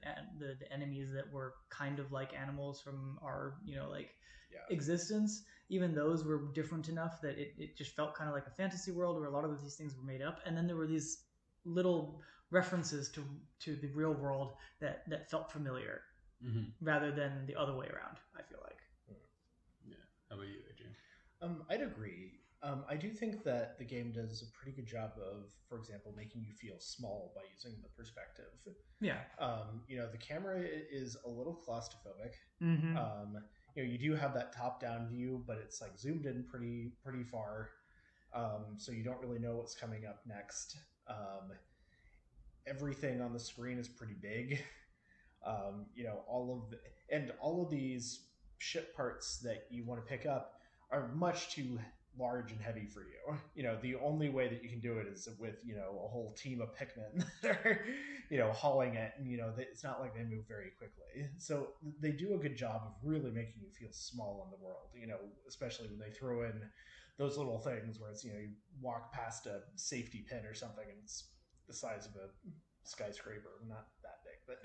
enemies that were kind of like animals from our existence, even those were different enough that it just felt kind of like a fantasy world where a lot of these things were made up. And then there were these little references to the real world that felt familiar rather than the other way around, I feel like. Yeah. How about you, Adrien? I'd agree. I do think that the game does a pretty good job of, for example, making you feel small by using the perspective. Yeah. The camera is a little claustrophobic. you do have that top-down view, but it's like zoomed in pretty far, so you don't really know what's coming up next. Everything on the screen is pretty big. All of these ship parts that you want to pick up are much too large and heavy for you. The only way that you can do it is with a whole team of Pikmin that are hauling it, and it's not like they move very quickly. So they do a good job of really making you feel small in the world. Especially when they throw in those little things where it's you walk past a safety pin or something and it's the size of a skyscraper, not that big, but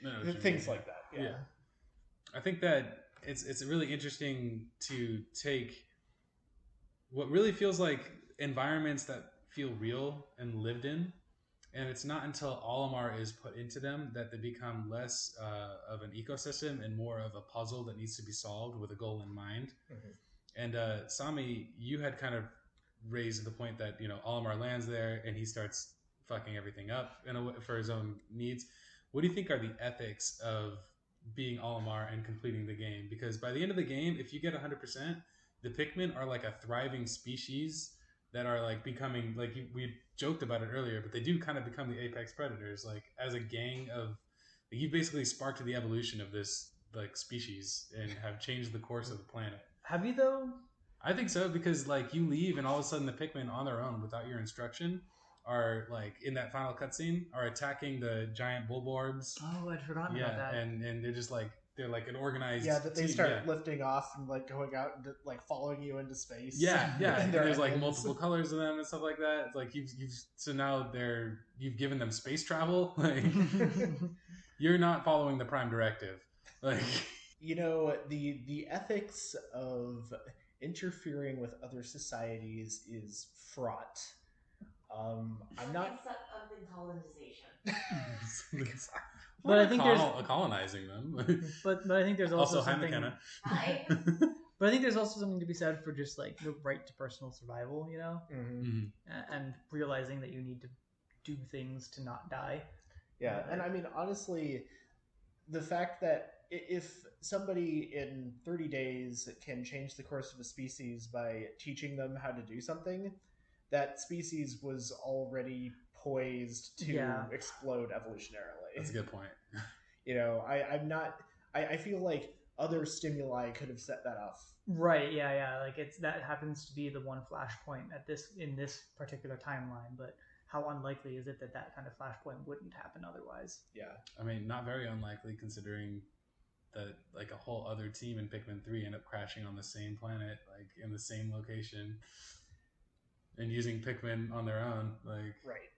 No, things like that. Yeah. I think that it's really interesting to take what really feels like environments that feel real and lived in, and it's not until Olimar is put into them that they become less of an ecosystem and more of a puzzle that needs to be solved with a goal in mind. And Sami, you had kind of raised the point that Olimar lands there and he starts fucking everything up for his own needs. What do you think are the ethics of being Olimar and completing the game? Because by the end of the game, if you get 100%, the Pikmin are like a thriving species that are like becoming, like we joked about it earlier, but they do kind of become the apex predators. Like as a gang of, like, you basically sparked the evolution of this like species and have changed the course of the planet. Have you though? I think so, because like you leave and all of a sudden the Pikmin on their own without your instruction are like in that final cutscene are attacking the giant bulborbs. Oh, I'd forgotten about that. And they're just like they're like an organized that they team. start lifting off and like going out and like following you into space. Yeah. And there's like ends. multiple colors of them and stuff like that. It's like you've so now you've given them space travel. Like you're not following the Prime Directive. Like the ethics of interfering with other societies is fraught. I'm not colonization. But I think there's colonizing them. but I think there's also hi something. McKenna. Hi. But I think there's also something to be said for just like the right to personal survival, and realizing that you need to do things to not die. Yeah, and I mean honestly, the fact that if somebody in 30 days can change the course of a species by teaching them how to do something, that species was already poised to explode evolutionarily. That's a good point. I feel like other stimuli could have set that off. Right, yeah. Like that happens to be the one flashpoint in this particular timeline, but how unlikely is it that kind of flashpoint wouldn't happen otherwise? Yeah. I mean, not very unlikely considering that like a whole other team in Pikmin 3 end up crashing on the same planet, like in the same location, and using Pikmin on their own. Like, right.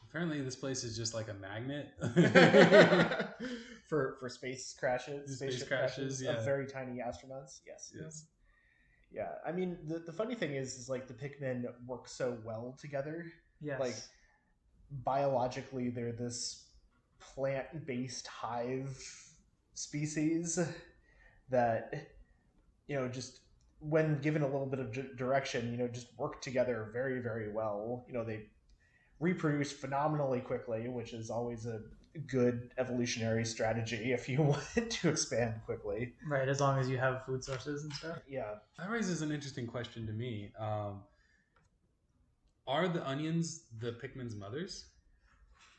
Apparently this place is just like a magnet. for space crashes. Space crashes, yeah. Of very tiny astronauts. Yes. Yeah, I mean, the funny thing is like the Pikmin work so well together. Yes. Like, biologically, they're this plant-based hive species that, just when given a little bit of direction, just work together very, very well. They reproduce phenomenally quickly, which is always a good evolutionary strategy if you want to expand quickly. Right, as long as you have food sources and stuff. Yeah. That raises an interesting question to me. Are the onions the Pikmin's mothers?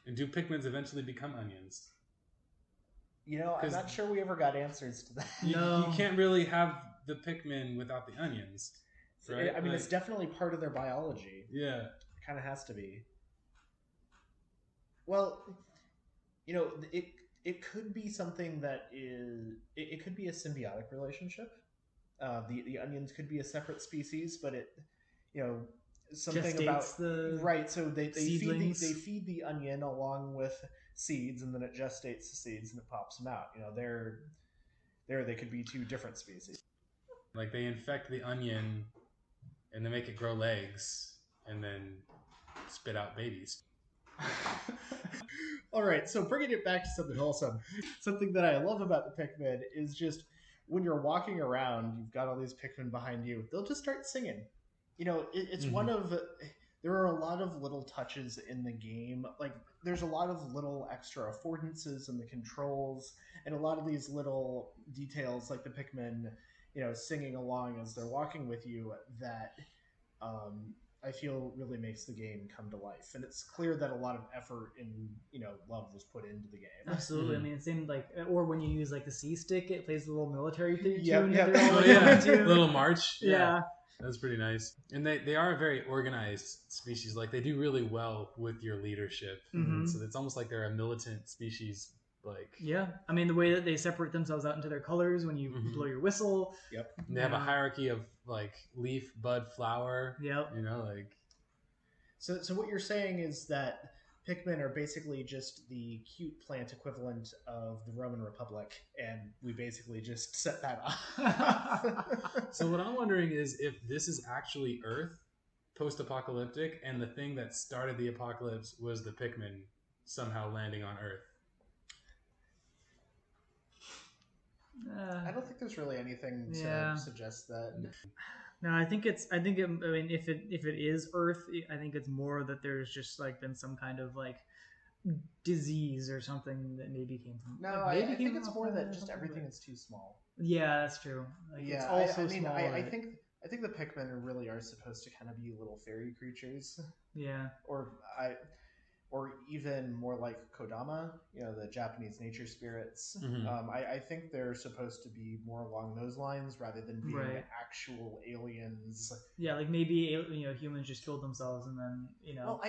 And do Pikmins eventually become onions? I'm not sure we ever got answers to that. You can't really have the Pikmin without the onions. Right? I mean, it's definitely part of their biology. Yeah. It kind of has to be. Well, it could be something that is... It could be a symbiotic relationship. The onions could be a separate species, but it... something Gestates about... the right, so they feed the onion along with seeds, and then it gestates the seeds, and it pops them out. They could be two different species. Like, they infect the onion, and they make it grow legs, and then spit out babies. All right, so bringing it back to something wholesome, something that I love about the Pikmin is just when you're walking around, you've got all these Pikmin behind you, they'll just start singing. It's one of there are a lot of little touches in the game. Like, there's a lot of little extra affordances in the controls, and a lot of these little details, like the Pikmin, singing along as they're walking with you, that I feel really makes the game come to life. And it's clear that a lot of effort and love was put into the game. Absolutely. I mean, it seemed like, or when you use like the C stick, it plays a little military theme. Yep. Oh yeah, little march. Yeah. That's pretty nice. And they are a very organized species. Like, they do really well with your leadership. Mm-hmm. So it's almost like they're a militant species. Like, yeah. I mean, the way that they separate themselves out into their colors when you blow your whistle. Yep. They have a hierarchy of like leaf, bud, flower. Yep. Like. So what you're saying is that Pikmin are basically just the cute plant equivalent of the Roman Republic, and we basically just set that off. So what I'm wondering is if this is actually Earth, post-apocalyptic, and the thing that started the apocalypse was the Pikmin somehow landing on Earth. I don't think there's really anything to suggest that. No, I think I mean, if it is Earth, I think it's more that there's just like been some kind of like disease or something that maybe came from. No, I think it's more that just everything is too small. Yeah, that's true. Like, yeah, it's also small. I think the Pikmin really are supposed to kind of be little fairy creatures. Yeah. Or even more like Kodama, the Japanese nature spirits. Mm-hmm. I think they're supposed to be more along those lines rather than being actual aliens. Yeah, like maybe humans just killed themselves and then Well,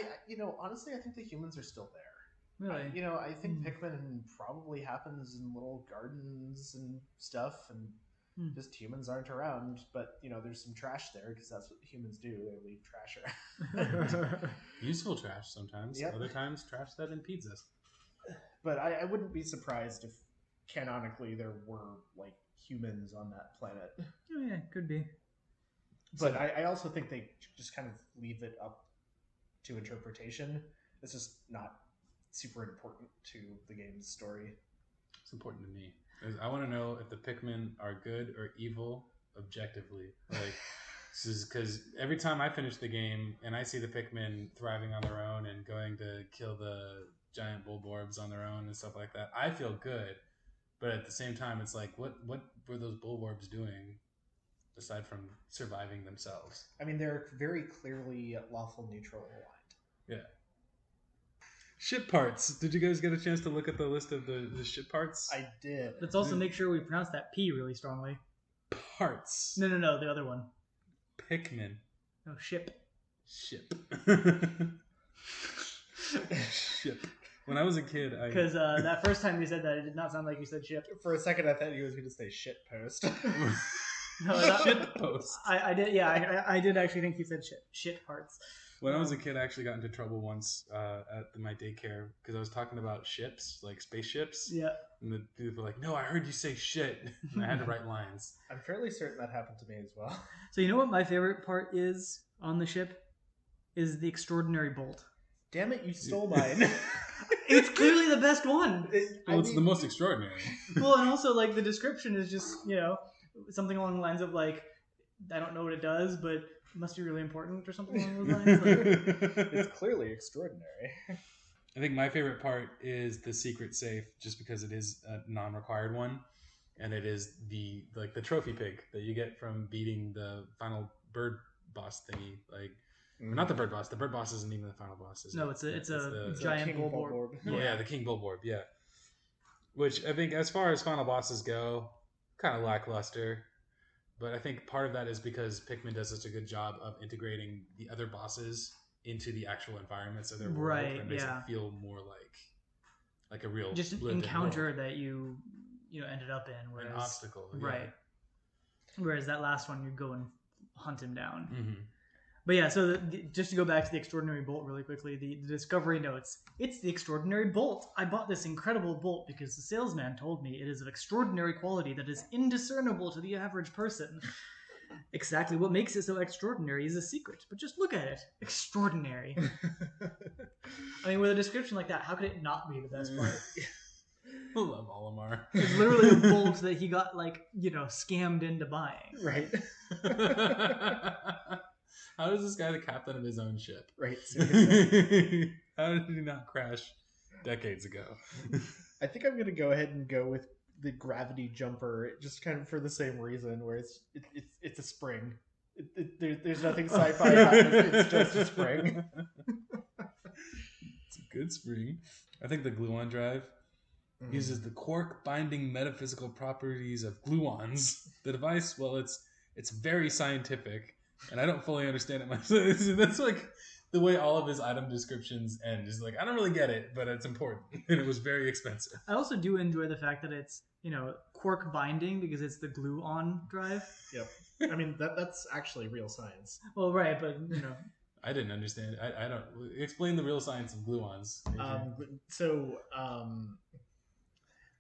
honestly, I think the humans are still there. Really? I think Pikmin probably happens in little gardens and stuff, and just humans aren't around. But there's some trash there because that's what humans do. They leave trash around. Useful trash sometimes. Yep. Other times, trash that impedes us. But I wouldn't be surprised if canonically there were like humans on that planet. Oh yeah, could be. But I also think they just kind of leave it up to interpretation. It's just not super important to the game's story. It's important to me. I want to know if the Pikmin are good or evil objectively. Like, because every time I finish the game and I see the Pikmin thriving on their own and going to kill the giant bulborbs on their own and stuff like that, I feel good. But at the same time, it's like, what were those bulborbs doing aside from surviving themselves? I mean, they're very clearly lawful neutral aligned. Yeah. Ship parts. Did you guys get a chance to look at the list of the ship parts? I did. Let's also make sure we pronounce that P really strongly. Parts. No, the other one. Pikmin. Oh, ship. Ship. Ship. When I was a kid, because that first time you said that, it did not sound like you said ship. For a second, I thought you was going to say shit post. No, shit post. I did. Yeah, I did actually think you said shit parts. When I was a kid, I actually got into trouble once at my daycare because I was talking about ships, like spaceships. Yeah. And the people were like, "No, I heard you say shit." And I had to write lines. I'm fairly certain that happened to me as well. So you know what my favorite part is on the ship? Is the extraordinary bolt. Damn it, you stole mine. It's clearly the best one. It's the most extraordinary. Well, and also, like, the description is just, something along the lines of, like, I don't know what it does, but it must be really important or something along those lines. Like, it's clearly extraordinary. I think my favorite part is the secret safe, just because it is a non-required one, and it is the trophy pig that you get from beating the final bird boss thingy. Like, not the bird boss. The bird boss isn't even the final boss. Is no, it? it's a giant bulborb. Yeah, the king bulborb. Yeah, which I think, as far as final bosses go, kind of lackluster. But I think part of that is because Pikmin does such a good job of integrating the other bosses into the actual environments of their world. Right, and makes it feel more like a real just an encounter that you ended up in. Whereas, an obstacle. Yeah. Right. Whereas that last one, you go and hunt him down. Mm-hmm. But yeah, so just to go back to the extraordinary bolt really quickly, the discovery notes. It's the extraordinary bolt. I bought this incredible bolt because the salesman told me it is of extraordinary quality that is indiscernible to the average person. Exactly what makes it so extraordinary is a secret, but just look at it. Extraordinary. I mean, with a description like that, how could it not be the best part? I love Olimar. It's literally a bolt that he got, scammed into buying. Right. How is this guy the captain of his own ship? Right. Seriously. How did he not crash decades ago? I think I'm gonna go ahead and go with the gravity jumper, just kind of for the same reason, where it's a spring. There's nothing sci-fi about it. It's just a spring. It's a good spring. I think the gluon drive uses the quark binding metaphysical properties of gluons. The device, well, it's very scientific, and I don't fully understand it myself. That's like the way all of his item descriptions end. Is like, I don't really get it, but it's important, and it was very expensive. I also do enjoy the fact that it's, quark binding because it's the gluon drive. Yep. I mean, that's actually real science. Well, right, but I didn't understand. I don't explain the real science of gluons.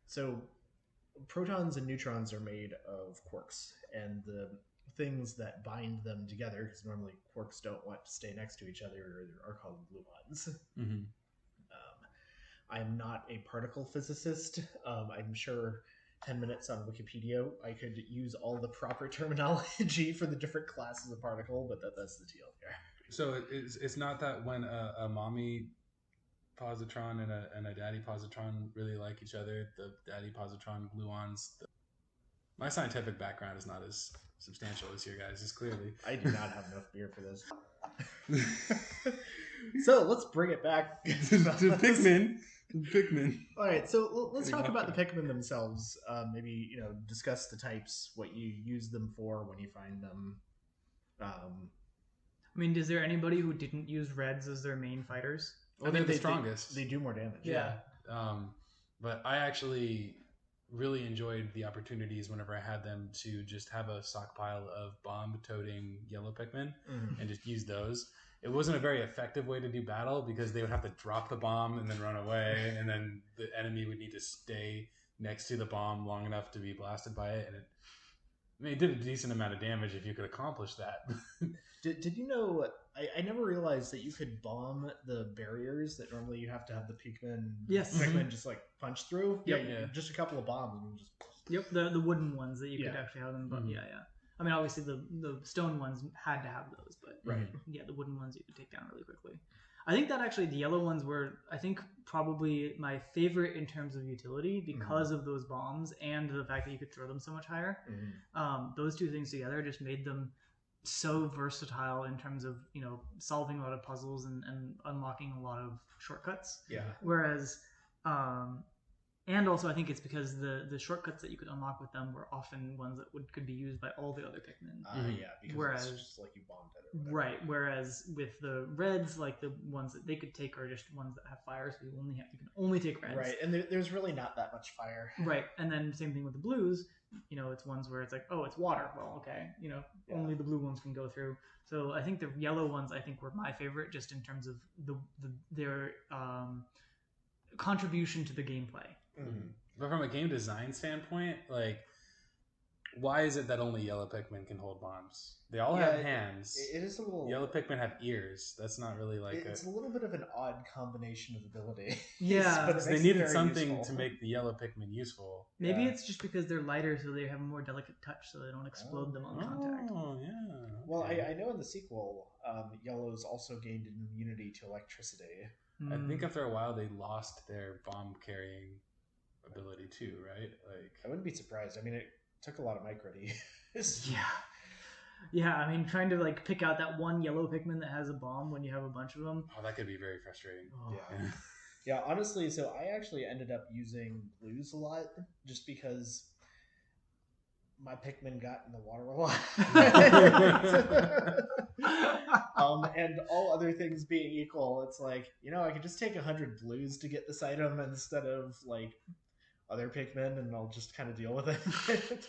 So protons and neutrons are made of quarks, and the things that bind them together, because normally quarks don't want to stay next to each other, are called gluons. Mm-hmm. I'm not a particle physicist. I'm sure 10 minutes on Wikipedia, I could use all the proper terminology for the different classes of particle, but that's the deal here. So it's not that when a mommy positron and a daddy positron really like each other, the daddy positron gluons. My scientific background is not as substantial as your guys' is clearly. I do not have enough beer for this. So let's bring it back to Pikmin. All right, so let's talk about the Pikmin themselves. Maybe discuss the types, what you use them for, when you find them. I mean, is there anybody who didn't use reds as their main fighters? Well, they're the strongest. They do more damage. Yeah. But I actually really enjoyed the opportunities whenever I had them to just have a stockpile of bomb-toting yellow Pikmin and just use those. It wasn't a very effective way to do battle because they would have to drop the bomb and then run away, and then the enemy would need to stay next to the bomb long enough to be blasted by it. And it did a decent amount of damage if you could accomplish that. Did you know? I never realized that you could bomb the barriers that normally you have to have the Pikmin. Yes. Pikmin just like punch through. Yep. Yeah. Just a couple of bombs and just. Yep. The wooden ones that you could actually have them. But yeah. I mean, obviously the stone ones had to have those, but yeah, the wooden ones you could take down really quickly. I think that actually the yellow ones were, I think, probably my favorite in terms of utility because of those bombs and the fact that you could throw them so much higher. Those two things together just made them so versatile in terms of solving a lot of puzzles and unlocking a lot of shortcuts. Yeah. Whereas and also I think it's because the shortcuts that you could unlock with them were often ones that could be used by all the other Pikmin. Yeah, because it's just like you bombed it. Right. Whereas with the reds, like the ones that they could take are just ones that have fire, so you can only take reds. Right, and there's really not that much fire. Right, and then same thing with the blues. It's ones where it's like, oh, it's water. Well, okay, only the blue ones can go through. So I think the yellow ones were my favorite, just in terms of their contribution to the gameplay. But from a game design standpoint, like, why is it that only yellow Pikmin can hold bombs? They all have hands. It is a little. Yellow Pikmin have ears. That's not really like. It's a little bit of an odd combination of ability. Yeah, but they needed something to make the yellow Pikmin useful. Maybe it's just because they're lighter, so they have a more delicate touch, so they don't explode them on contact. Oh, yeah. Well, I know in the sequel, yellows also gained an immunity to electricity. I think after a while they lost their bomb carrying ability too, right? Like, I wouldn't be surprised. I mean, it took a lot of micro to use. Yeah, I mean, trying to pick out that one yellow Pikmin that has a bomb when you have a bunch of them. Oh, that could be very frustrating. Oh. Yeah, honestly, so I actually ended up using blues a lot just because my Pikmin got in the water a lot. And all other things being equal, it's like, I could just take 100 blues to get this item instead of other Pikmin, and I'll just kind of deal with it.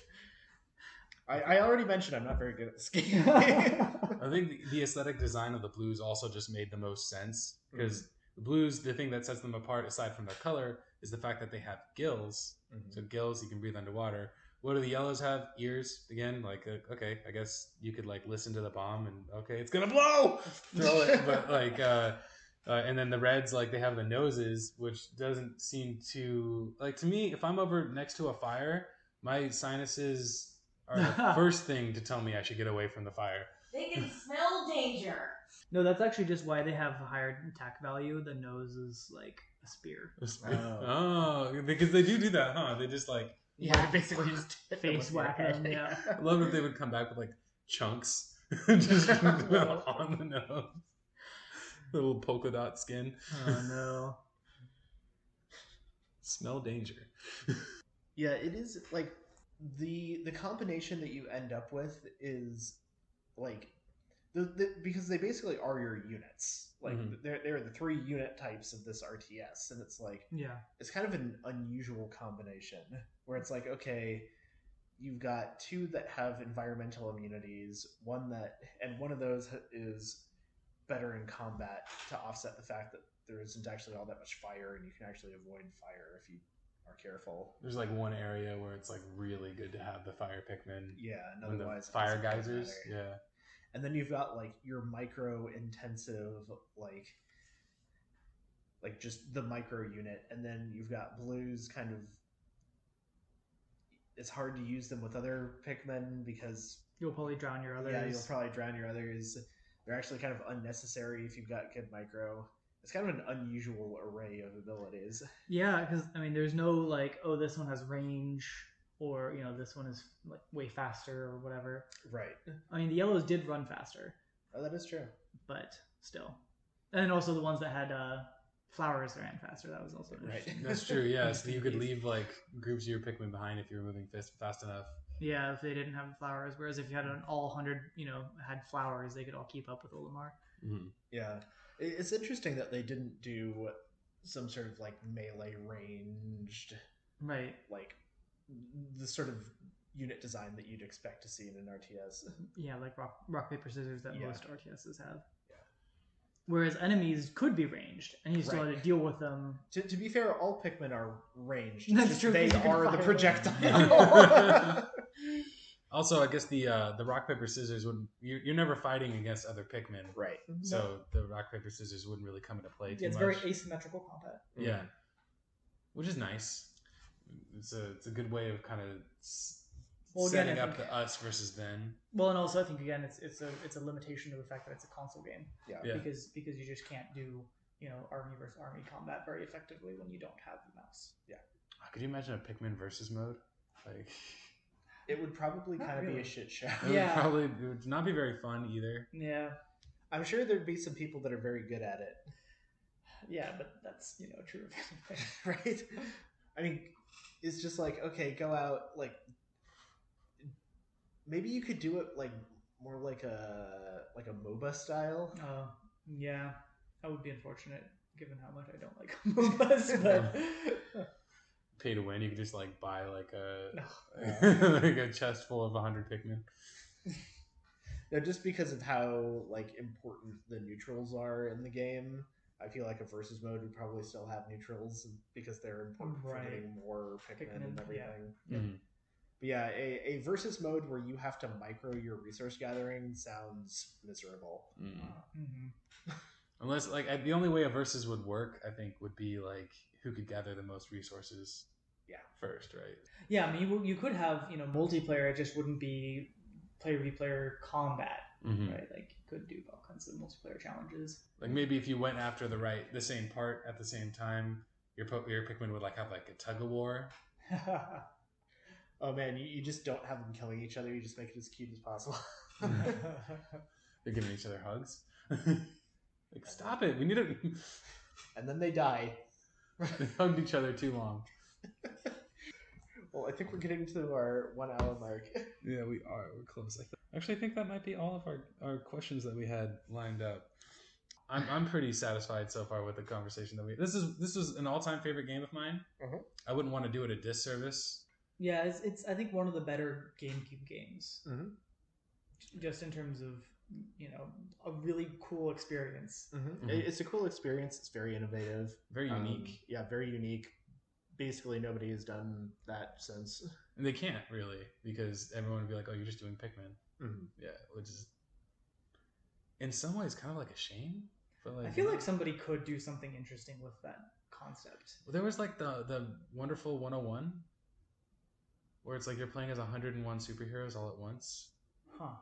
I already mentioned I'm not very good at this game. I think the aesthetic design of the blues also just made the most sense because the blues, the thing that sets them apart aside from their color is the fact that they have gills. So gills, you can breathe underwater. What do the yellows have? Ears. Again, okay, I guess you could listen to the bomb and okay, it's gonna blow. Throw it, but and then the reds, they have the noses, which doesn't seem to to me. If I'm over next to a fire, my sinuses are the first thing to tell me I should get away from the fire. They can smell danger. No, that's actually just why they have a higher attack value. The nose is like a spear. Oh, because they do that, huh? They just like Basically just face whack them. Yeah. I love if they would come back with like chunks just on the nose. Little polka dot skin. Oh no. Smell danger. Yeah, it is like the combination that you end up with is like because they basically are your units. Like they're the 3 unit types of this RTS, and it's like it's kind of an unusual combination where it's like, okay, you've got 2 that have environmental immunities, one of those is better in combat to offset the fact that there isn't actually all that much fire, and you can actually avoid fire if you are careful. There's like one area where it's like really good to have the fire Pikmin. Yeah, and when otherwise the fire geysers. Yeah. And then you've got like your micro intensive like just the micro unit, and then you've got blues kind of it's hard to use them with other Pikmin because you'll probably drown your others. Yeah, you'll probably drown your others. They're actually kind of unnecessary if you've got good micro. It's kind of an unusual array of abilities. Yeah, because I mean, there's no like, oh, this one has range, or this one is like way faster or whatever. Right. I mean, the yellows did run faster. Oh, that is true. But still, and also the ones that had flowers ran faster. That was also right. That's true. Yeah, so you could leave like groups of your Pikmin behind if you were moving fast enough. Yeah, if they didn't have flowers. Whereas if you had all 100, had flowers, they could all keep up with Olimar. Mm-hmm. Yeah. It's interesting that they didn't do some sort of like melee ranged, right? Like the sort of unit design that you'd expect to see in an RTS. Yeah, like rock paper scissors that most RTSs have. Yeah. Whereas enemies could be ranged, and you still have to deal with them. To be fair, all Pikmin are ranged. That's true. They are the projectile. Also, I guess the rock paper scissors wouldn't. You're never fighting against other Pikmin, right? So the rock paper scissors wouldn't really come into play too much. It's very asymmetrical combat. Yeah, which is nice. It's a good way of kind of setting up the us versus them. Well, and also I think again it's a limitation to the fact that it's a console game. Yeah. Because you just can't do army versus army combat very effectively when you don't have the mouse. Yeah. Could you imagine a Pikmin versus mode? Like. It would probably kind of be a shit show. It would not be very fun either. Yeah. I'm sure there'd be some people that are very good at it. Yeah, but that's, true. Right? I mean, it's just like, okay, go out, like, maybe you could do it, like, more like a MOBA style. Yeah. That would be unfortunate, given how much I don't like MOBAs, but... Pay to win, you could just like buy like a chest full of 100 Pikmin. No, just because of how like important the neutrals are in the game, I feel like a versus mode would probably still have neutrals because they're important for getting more Pikmin and everything. Yeah. Mm-hmm. But yeah, a versus mode where you have to micro your resource gathering sounds miserable. Mm-hmm. Unless like the only way a versus would work, I think, would be like who could gather the most resources first, right? Yeah, I mean, you could have, multiplayer, it just wouldn't be player v player combat, right? Like, you could do all kinds of multiplayer challenges. Like, maybe if you went after the same part at the same time, your Pikmin would, like, have, like, a tug-of-war. Oh, man, you just don't have them killing each other, you just make it as cute as possible. They're giving each other hugs. Like, stop it, we need it. And then they die. They hugged each other too long. Well, I think we're getting to our 1 hour mark. Yeah, we are. We're close. Actually, I think that might be all of our questions that we had lined up. I'm pretty satisfied so far with the conversation that we. This was an all-time favorite game of mine. I wouldn't want to do it a disservice. Yeah, it's I think one of the better GameCube games. Just in terms of a really cool experience. It's a cool experience. It's very innovative, very unique. Yeah, very unique. Basically, nobody has done that since. And they can't really, because everyone would be like, "Oh, you're just doing Pikmin." Yeah, which is in some ways kind of like a shame. But like, I feel like somebody could do something interesting with that concept. Well, there was like the Wonderful 101, where it's like you're playing as 101 superheroes all at once. Huh.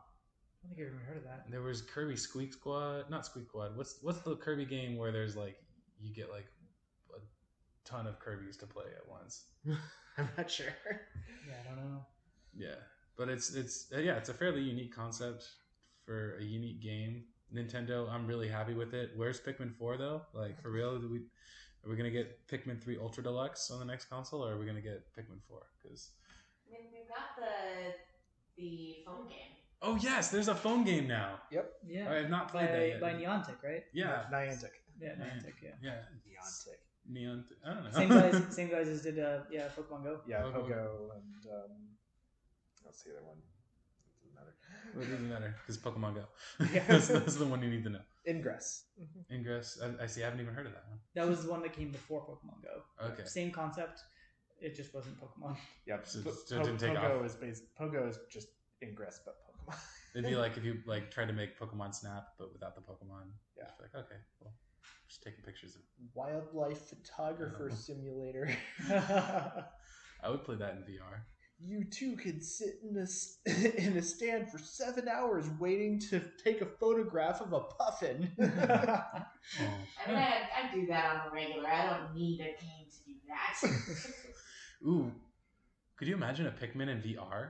I don't think I've even heard of that. There was Kirby Squeak Squad, not Squeak Squad. What's the Kirby game where there's like you get like a ton of Kirby's to play at once? I'm not sure. Yeah, I don't know. Yeah, but it's a fairly unique concept for a unique game. Nintendo, I'm really happy with it. Where's Pikmin 4 though? Like for real, are we gonna get Pikmin 3 Ultra Deluxe on the next console, or are we gonna get Pikmin 4? Because we've got the phone game. oh yes, there's a phone game now. Yep. Yeah. I have not played that yet. By Niantic, right? Yeah. Niantic. Yeah, Niantic. Yeah. Yeah. Niantic. I don't know. Same guys as did Pokemon Go. Yeah, Pogo. Pogo and what's the other one? Doesn't matter. Well, it doesn't matter because Pokemon Go. Yeah. that's the one you need to know. Ingress. Ingress. I see. I haven't even heard of that one. That was the one that came before Pokemon Go. Okay. Same concept. It just wasn't Pokemon. Yep. So it didn't take Pogo off. Pogo is just Ingress, but Pokemon. It'd be like if you like tried to make Pokemon Snap, but without the Pokemon. Yeah. It's like okay, well, just taking pictures of. Wildlife Photographer Simulator. I would play that in VR. You too can sit in a stand for 7 hours waiting to take a photograph of a puffin. I mean, I do that on a regular. I don't need a game to do that. Ooh, could you imagine a Pikmin in VR?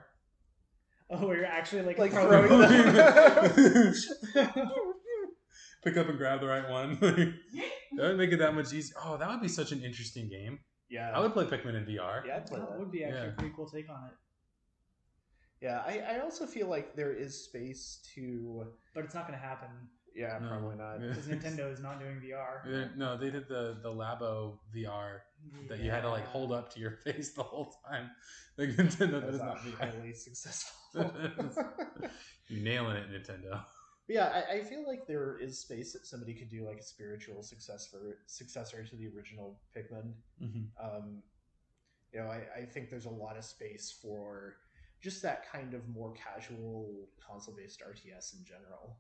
Oh, where you're actually like throwing them. Pick up and grab the right one. That would make it that much easier. Oh, that would be such an interesting game. Yeah, I would play Pikmin in VR. Yeah, I'd play That that. would be actually Yeah. a pretty cool take on it. Yeah, I also feel like there is space to. But it's not going to happen Yeah, No. probably not. Yeah. because Nintendo is not doing VR. No, they did the Labo VR that you had to like hold up to your face the whole time. Like Nintendo, that That's is not not VR. highly successful. You're nailing it, Nintendo. Yeah, I feel like there is space that somebody could do like a spiritual successor to the original Pikmin. You know, I think there's a lot of space for just that kind of more casual console-based RTS in general.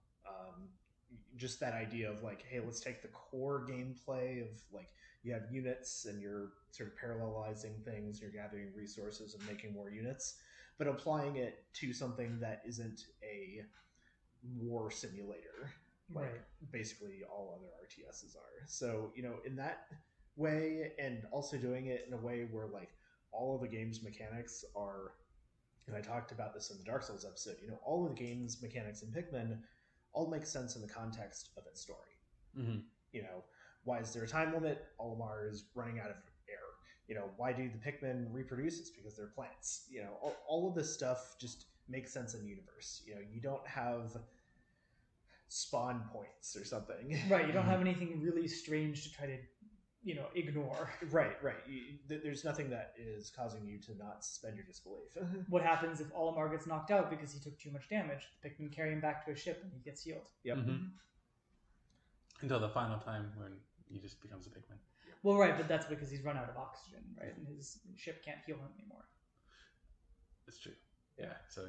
Just that idea of like, hey, let's take the core gameplay of like you have units and you're sort of parallelizing things, you're gathering resources and making more units, but applying it to something that isn't a war simulator, like Right. basically all other RTSs are. So, you know, in that way, and also doing it in a way where like all of the game's mechanics are, and I talked about this in the Dark Souls episode, you know, all of the game's mechanics in Pikmin all make sense in the context of its story. Mm-hmm. You know, why is there a time limit? Olimar is running out of air. You know, why do the Pikmin reproduce? It's because they're plants. You know, all of this stuff just makes sense in universe. You know, you don't have spawn points or something. Right, you don't have anything really strange to try to, you know, ignore. Right. There's nothing that is causing you to not suspend your disbelief. What happens if Olimar gets knocked out because he took too much damage? The Pikmin carry him back to his ship and he gets healed. Yep. Mm-hmm. Until the final time when he just becomes a Pikmin. Well, right, but that's because he's run out of oxygen, right? And his ship can't heal him anymore. That's true. Yeah. So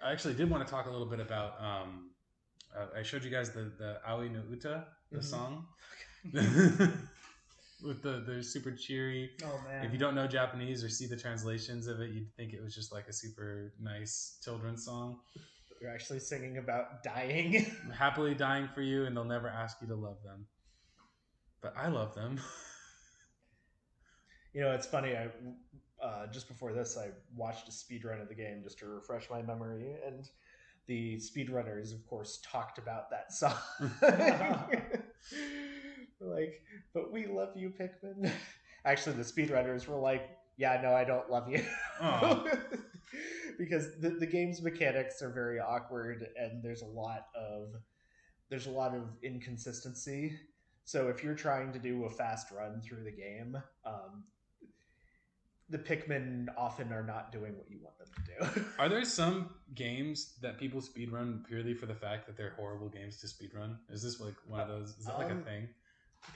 I actually did want to talk a little bit about. I showed you guys the Aoi no Uta, the song, with the super cheery. Oh man! If you don't know Japanese or see the translations of it, you'd think it was just like a super nice children's song. You're actually singing about dying. Happily dying for you, and they'll never ask you to love them. But I love them. You know, it's funny. I just before this, I watched a speedrun of the game just to refresh my memory, and the speedrunners, of course, talked about that song. Like, but we love you, Pikmin. Actually, the speedrunners were like, yeah, no, I don't love you. Because the game's mechanics are very awkward, and there's a lot of inconsistency. So if you're trying to do a fast run through the game, the Pikmin often are not doing what you want them to do. Are there some games that people speedrun purely for the fact that they're horrible games to speedrun? Is this like one of those? Is that like a thing?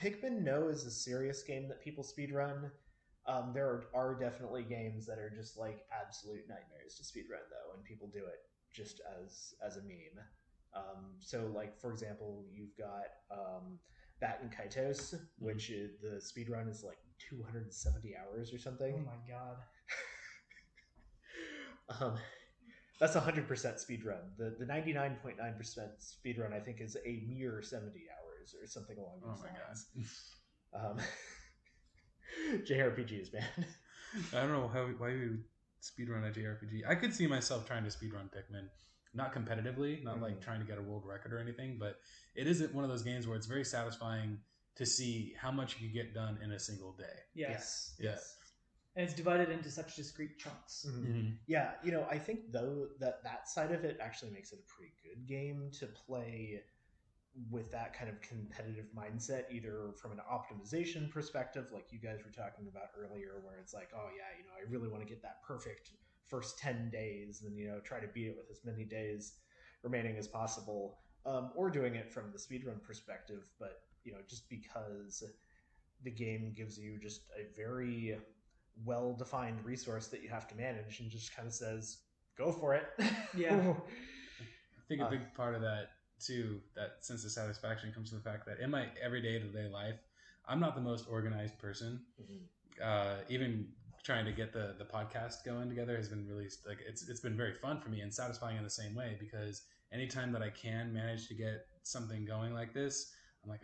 Pikmin No is a serious game that people speedrun. There are definitely games that are just like absolute nightmares to speedrun though, and people do it just as a meme. So like, for example, you've got Bat and Kaitos, which is, the speedrun is like 270 hours or something. Oh my god! That's 100% speed run. The 99.9% speed run, I think, is a mere 70 hours or something along those lines. JRPGs, man. I don't know why you would speedrun a JRPG. I could see myself trying to speedrun Pikmin, not competitively, not like trying to get a world record or anything, but it isn't one of those games where it's very satisfying to see how much you can get done in a single day. Yes. Yes. And it's divided into such discrete chunks. Yeah, I think though that side of it actually makes it a pretty good game to play with that kind of competitive mindset, either from an optimization perspective, like you guys were talking about earlier, where it's like, oh yeah, I really want to get that perfect first 10 days and try to beat it with as many days remaining as possible, or doing it from the speedrun perspective, but just because the game gives you just a very well-defined resource that you have to manage and just kind of says, go for it. Yeah. I think a big part of that too, that sense of satisfaction, comes from the fact that in my everyday to-day life, I'm not the most organized person. Even trying to get the podcast going together has been really it's been very fun for me and satisfying in the same way, because anytime that I can manage to get something going like this,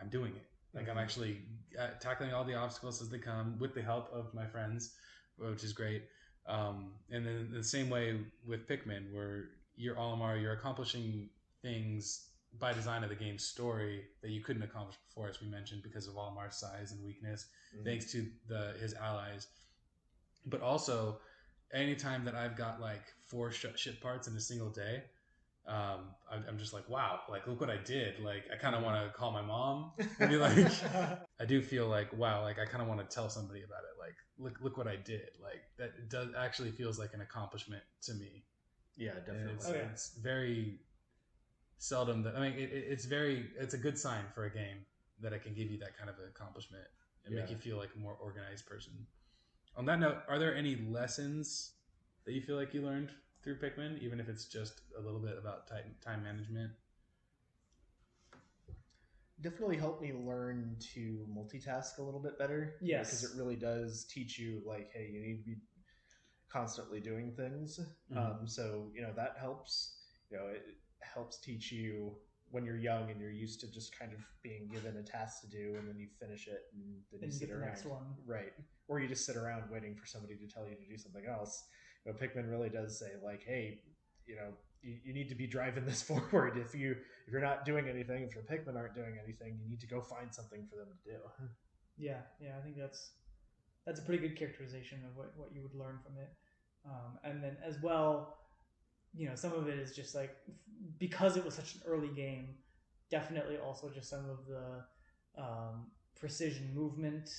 I'm doing it. I'm actually tackling all the obstacles as they come with the help of my friends, which is great. And then the same way with Pikmin, where you're accomplishing things by design of the game's story that you couldn't accomplish before, as we mentioned, because of Olimar's size and weakness, thanks to his allies. But also, anytime that I've got 4 ship parts in a single day, I'm just like, wow, look what I did. I kind of want to call my mom and be like, I do feel wow, I kind of want to tell somebody about it. Look what I did. That does actually feels like an accomplishment to me. Yeah, definitely. It's very seldom that, it's a good sign for a game that it can give you that kind of accomplishment and make you feel like a more organized person. On that note, are there any lessons that you feel like you learned through Pikmin, even if it's just a little bit about time management? Definitely helped me learn to multitask a little bit better. Yes. Because it really does teach you, hey, you need to be constantly doing things. So, that helps. It helps teach you when you're young and you're used to just kind of being given a task to do, and then you finish it and then you sit around. Next one. Right. Or you just sit around waiting for somebody to tell you to do something else. Pikmin really does say hey, you need to be driving this forward. If you're not doing anything, if your Pikmin aren't doing anything, you need to go find something for them to do. Yeah, I think that's a pretty good characterization of what you would learn from it. And then as well, some of it is just because it was such an early game, definitely also just some of the precision movement,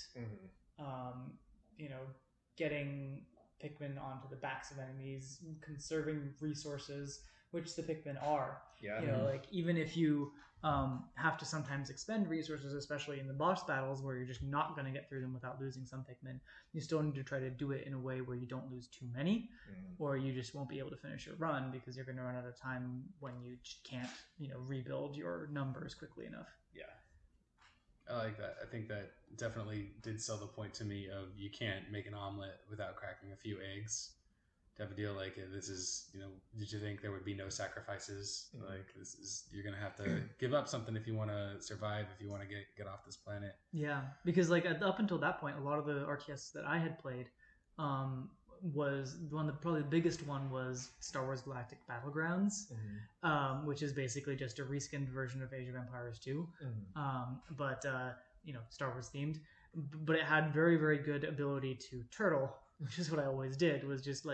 getting Pikmin onto the backs of enemies, conserving resources, which the Pikmin are. Yeah. Even if you have to sometimes expend resources, especially in the boss battles where you're just not going to get through them without losing some Pikmin, you still need to try to do it in a way where you don't lose too many, or you just won't be able to finish your run because you're going to run out of time when you just can't, rebuild your numbers quickly enough. Yeah. I like that. I think that definitely did sell the point to me of you can't make an omelet without cracking a few eggs. To have a deal this is, did you think there would be no sacrifices? You're going to have to give up something if you want to survive, if you want to get off this planet. Yeah, because up until that point, a lot of the RTS that I had played was probably the biggest one was Star Wars Galactic Battlegrounds, which is basically just a reskinned version of Age of Empires 2, but Star Wars themed. But it had very, very good ability to turtle, which is what I always did, was just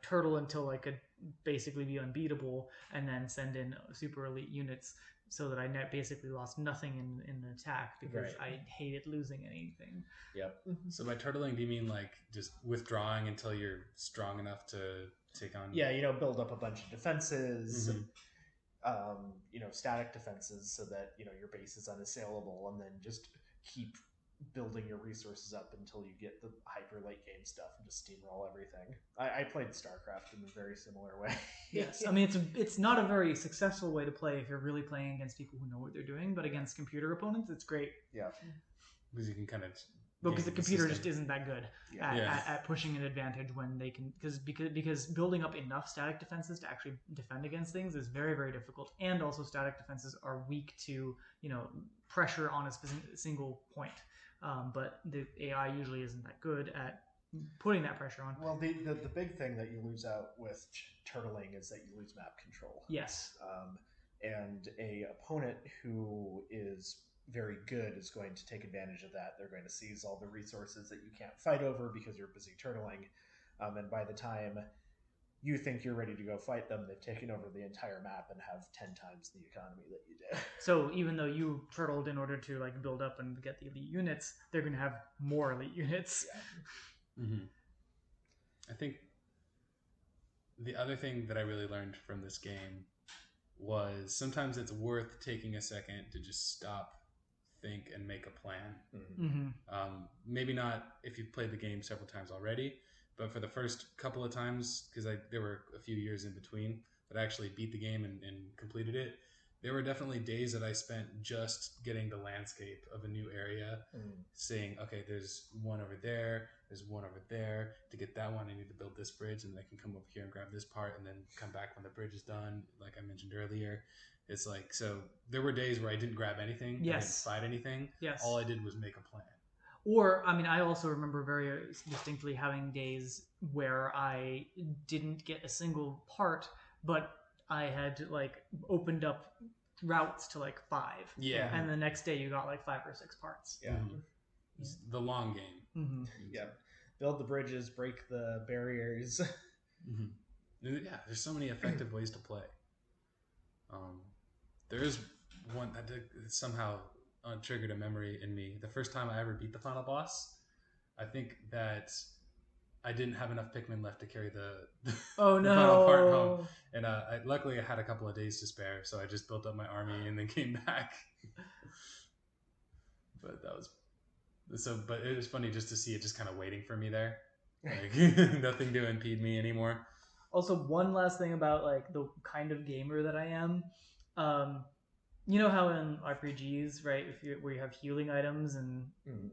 turtle until I could basically be unbeatable and then send in super elite units so that I basically lost nothing in the attack because I hated losing anything. Yep. So by turtling, do you mean just withdrawing until you're strong enough to take on? Yeah, build up a bunch of defenses, static defenses so that, your base is unassailable, and then just keep building your resources up until you get the hyper late game stuff and just steamroll everything. I played StarCraft in a very similar way. Yes, it's not a very successful way to play if you're really playing against people who know what they're doing, but against computer opponents, it's great. Yeah, because you can kind of because the game computer system. just isn't that good Yeah. at pushing an advantage when they can, because building up enough static defenses to actually defend against things is very, very difficult, and also static defenses are weak to pressure on a single point. But the AI usually isn't that good at putting that pressure on. Well, the big thing that you lose out with turtling is that you lose map control. Yes. And a opponent who is very good is going to take advantage of that. They're going to seize all the resources that you can't fight over because you're busy turtling. And by the time you think you're ready to go fight them, they've taken over the entire map and have 10 times the economy that you did. So even though you turtled in order to build up and get the elite units, they're going to have more elite units. Yeah. Mm-hmm. I think the other thing that I really learned from this game was sometimes it's worth taking a second to just stop, think, and make a plan. Mm-hmm. Maybe not if you've played the game several times already, but for the first couple of times, because there were a few years in between that I actually beat the game and completed it, there were definitely days that I spent just getting the landscape of a new area, saying, okay, there's one over there, there's one over there. To get that one, I need to build this bridge, and then I can come over here and grab this part, and then come back when the bridge is done, like I mentioned earlier. It's like, so there were days where I didn't grab anything, Yes. I didn't fight anything. Yes. All I did was make a plan. Or, I mean, I also remember very distinctly having days where I didn't get a single part, but I had opened up routes to 5. Yeah. And the next day you got 5 or 6 parts. Yeah. Mm-hmm. It's the long game. Mm-hmm. Yeah. Build the bridges, break the barriers. Mm-hmm. Yeah, there's so many effective ways to play. There is one that somehow triggered a memory in me. The first time I ever beat the final boss, I think that I didn't have enough Pikmin left to carry the final part home. And luckily I had a couple of days to spare, so I just built up my army and then came back. But it was funny just to see it just kind of waiting for me there. Nothing to impede me anymore. Also, one last thing about the kind of gamer that I am. You know how in RPGs, right, where you have healing items and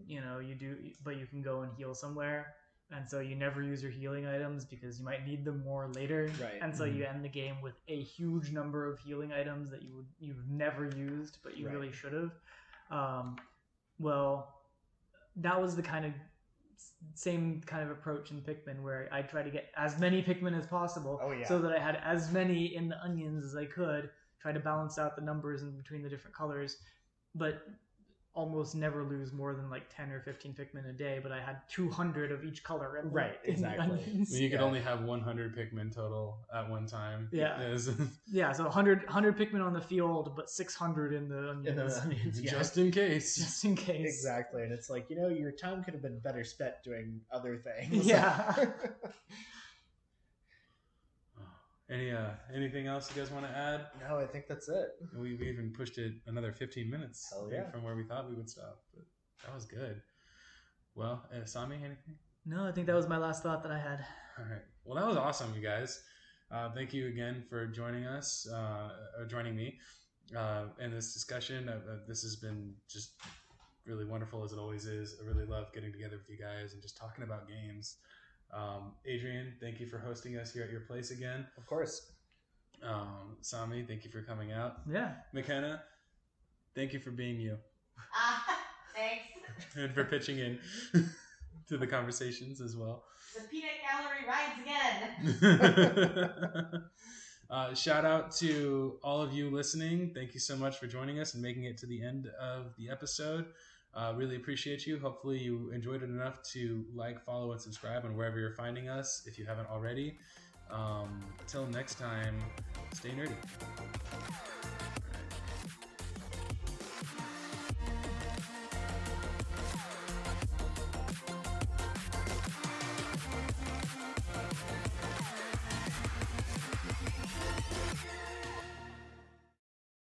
you do, but you can go and heal somewhere, and so you never use your healing items because you might need them more later, Right. And so you end the game with a huge number of healing items that you've never used, but you Right. really should have. Well, that was the same kind of approach in Pikmin, where I try to get as many Pikmin as possible, Oh, yeah. so that I had as many in the onions as I could, try to balance out the numbers in between the different colors, but almost never lose more than 10 or 15 Pikmin a day. But I had 200 of each color in Right, in exactly. the onions. You could only have 100 Pikmin total at one time. Yeah. Yes. Yeah, so 100 Pikmin on the field, but 600 in the onions. In the onions, yeah. Just in case. Just in case. Exactly. And it's your time could have been better spent doing other things. Yeah. Anything else you guys want to add? No, I think that's it. We even pushed it another 15 minutes Hell yeah. from where we thought we would stop. But that was good. Well, Sami, anything? No, I think that was my last thought that I had. All right. Well, that was awesome, you guys. Thank you again for joining us, or joining me in this discussion. This has been just really wonderful, as it always is. I really love getting together with you guys and just talking about games. Adrien, thank you for hosting us here at your place again. Of course. Sami, thank you for coming out. Yeah. McKenna, thank you for being you Thanks. and for pitching in to the conversations as well. The peanut gallery rides again. Shout out to all of you listening. Thank you so much for joining us and making it to the end of the episode. Really appreciate you. Hopefully you enjoyed it enough to follow, and subscribe on wherever you're finding us if you haven't already. Till next time, stay nerdy.